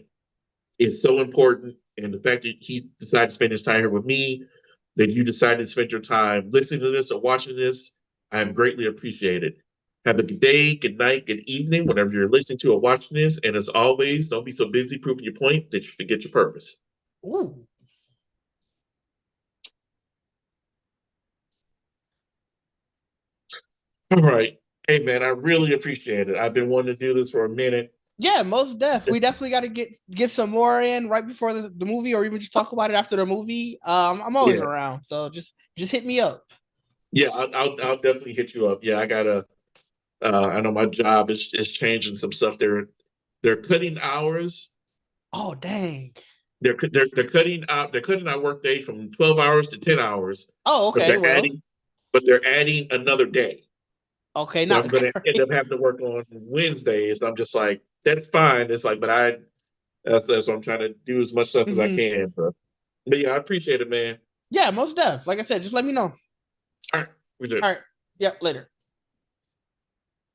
is so important. And the fact that he decided to spend his time here with me, that you decided to spend your time listening to this or watching this, I am greatly appreciated. Have a good day, good night, good evening, whenever you're listening to or watching this. And as always, don't be so busy proving your point that you forget your purpose. Ooh. All right. Hey, man, I really appreciate it. I've been wanting to do this for a minute. Yeah, most def. We definitely got to get some more in right before the movie, or even just talk about it after the movie. I'm always Yeah. around, so just hit me up. Yeah, I'll definitely hit you up. Yeah, I gotta. I know my job is changing some stuff. They're cutting hours. Oh, dang. They're cutting our workday from 12 hours to 10 hours, Oh, but okay. Well, they're adding another day. okay, So not I'm going to end great. up having to work on Wednesdays. I'm just like, that's fine. It's like, but that's what I'm trying to do as much stuff as I Hmm. can. But yeah, I appreciate it, man. Yeah, most def. Like I said, just let me know. We did. All right. Yep. Later.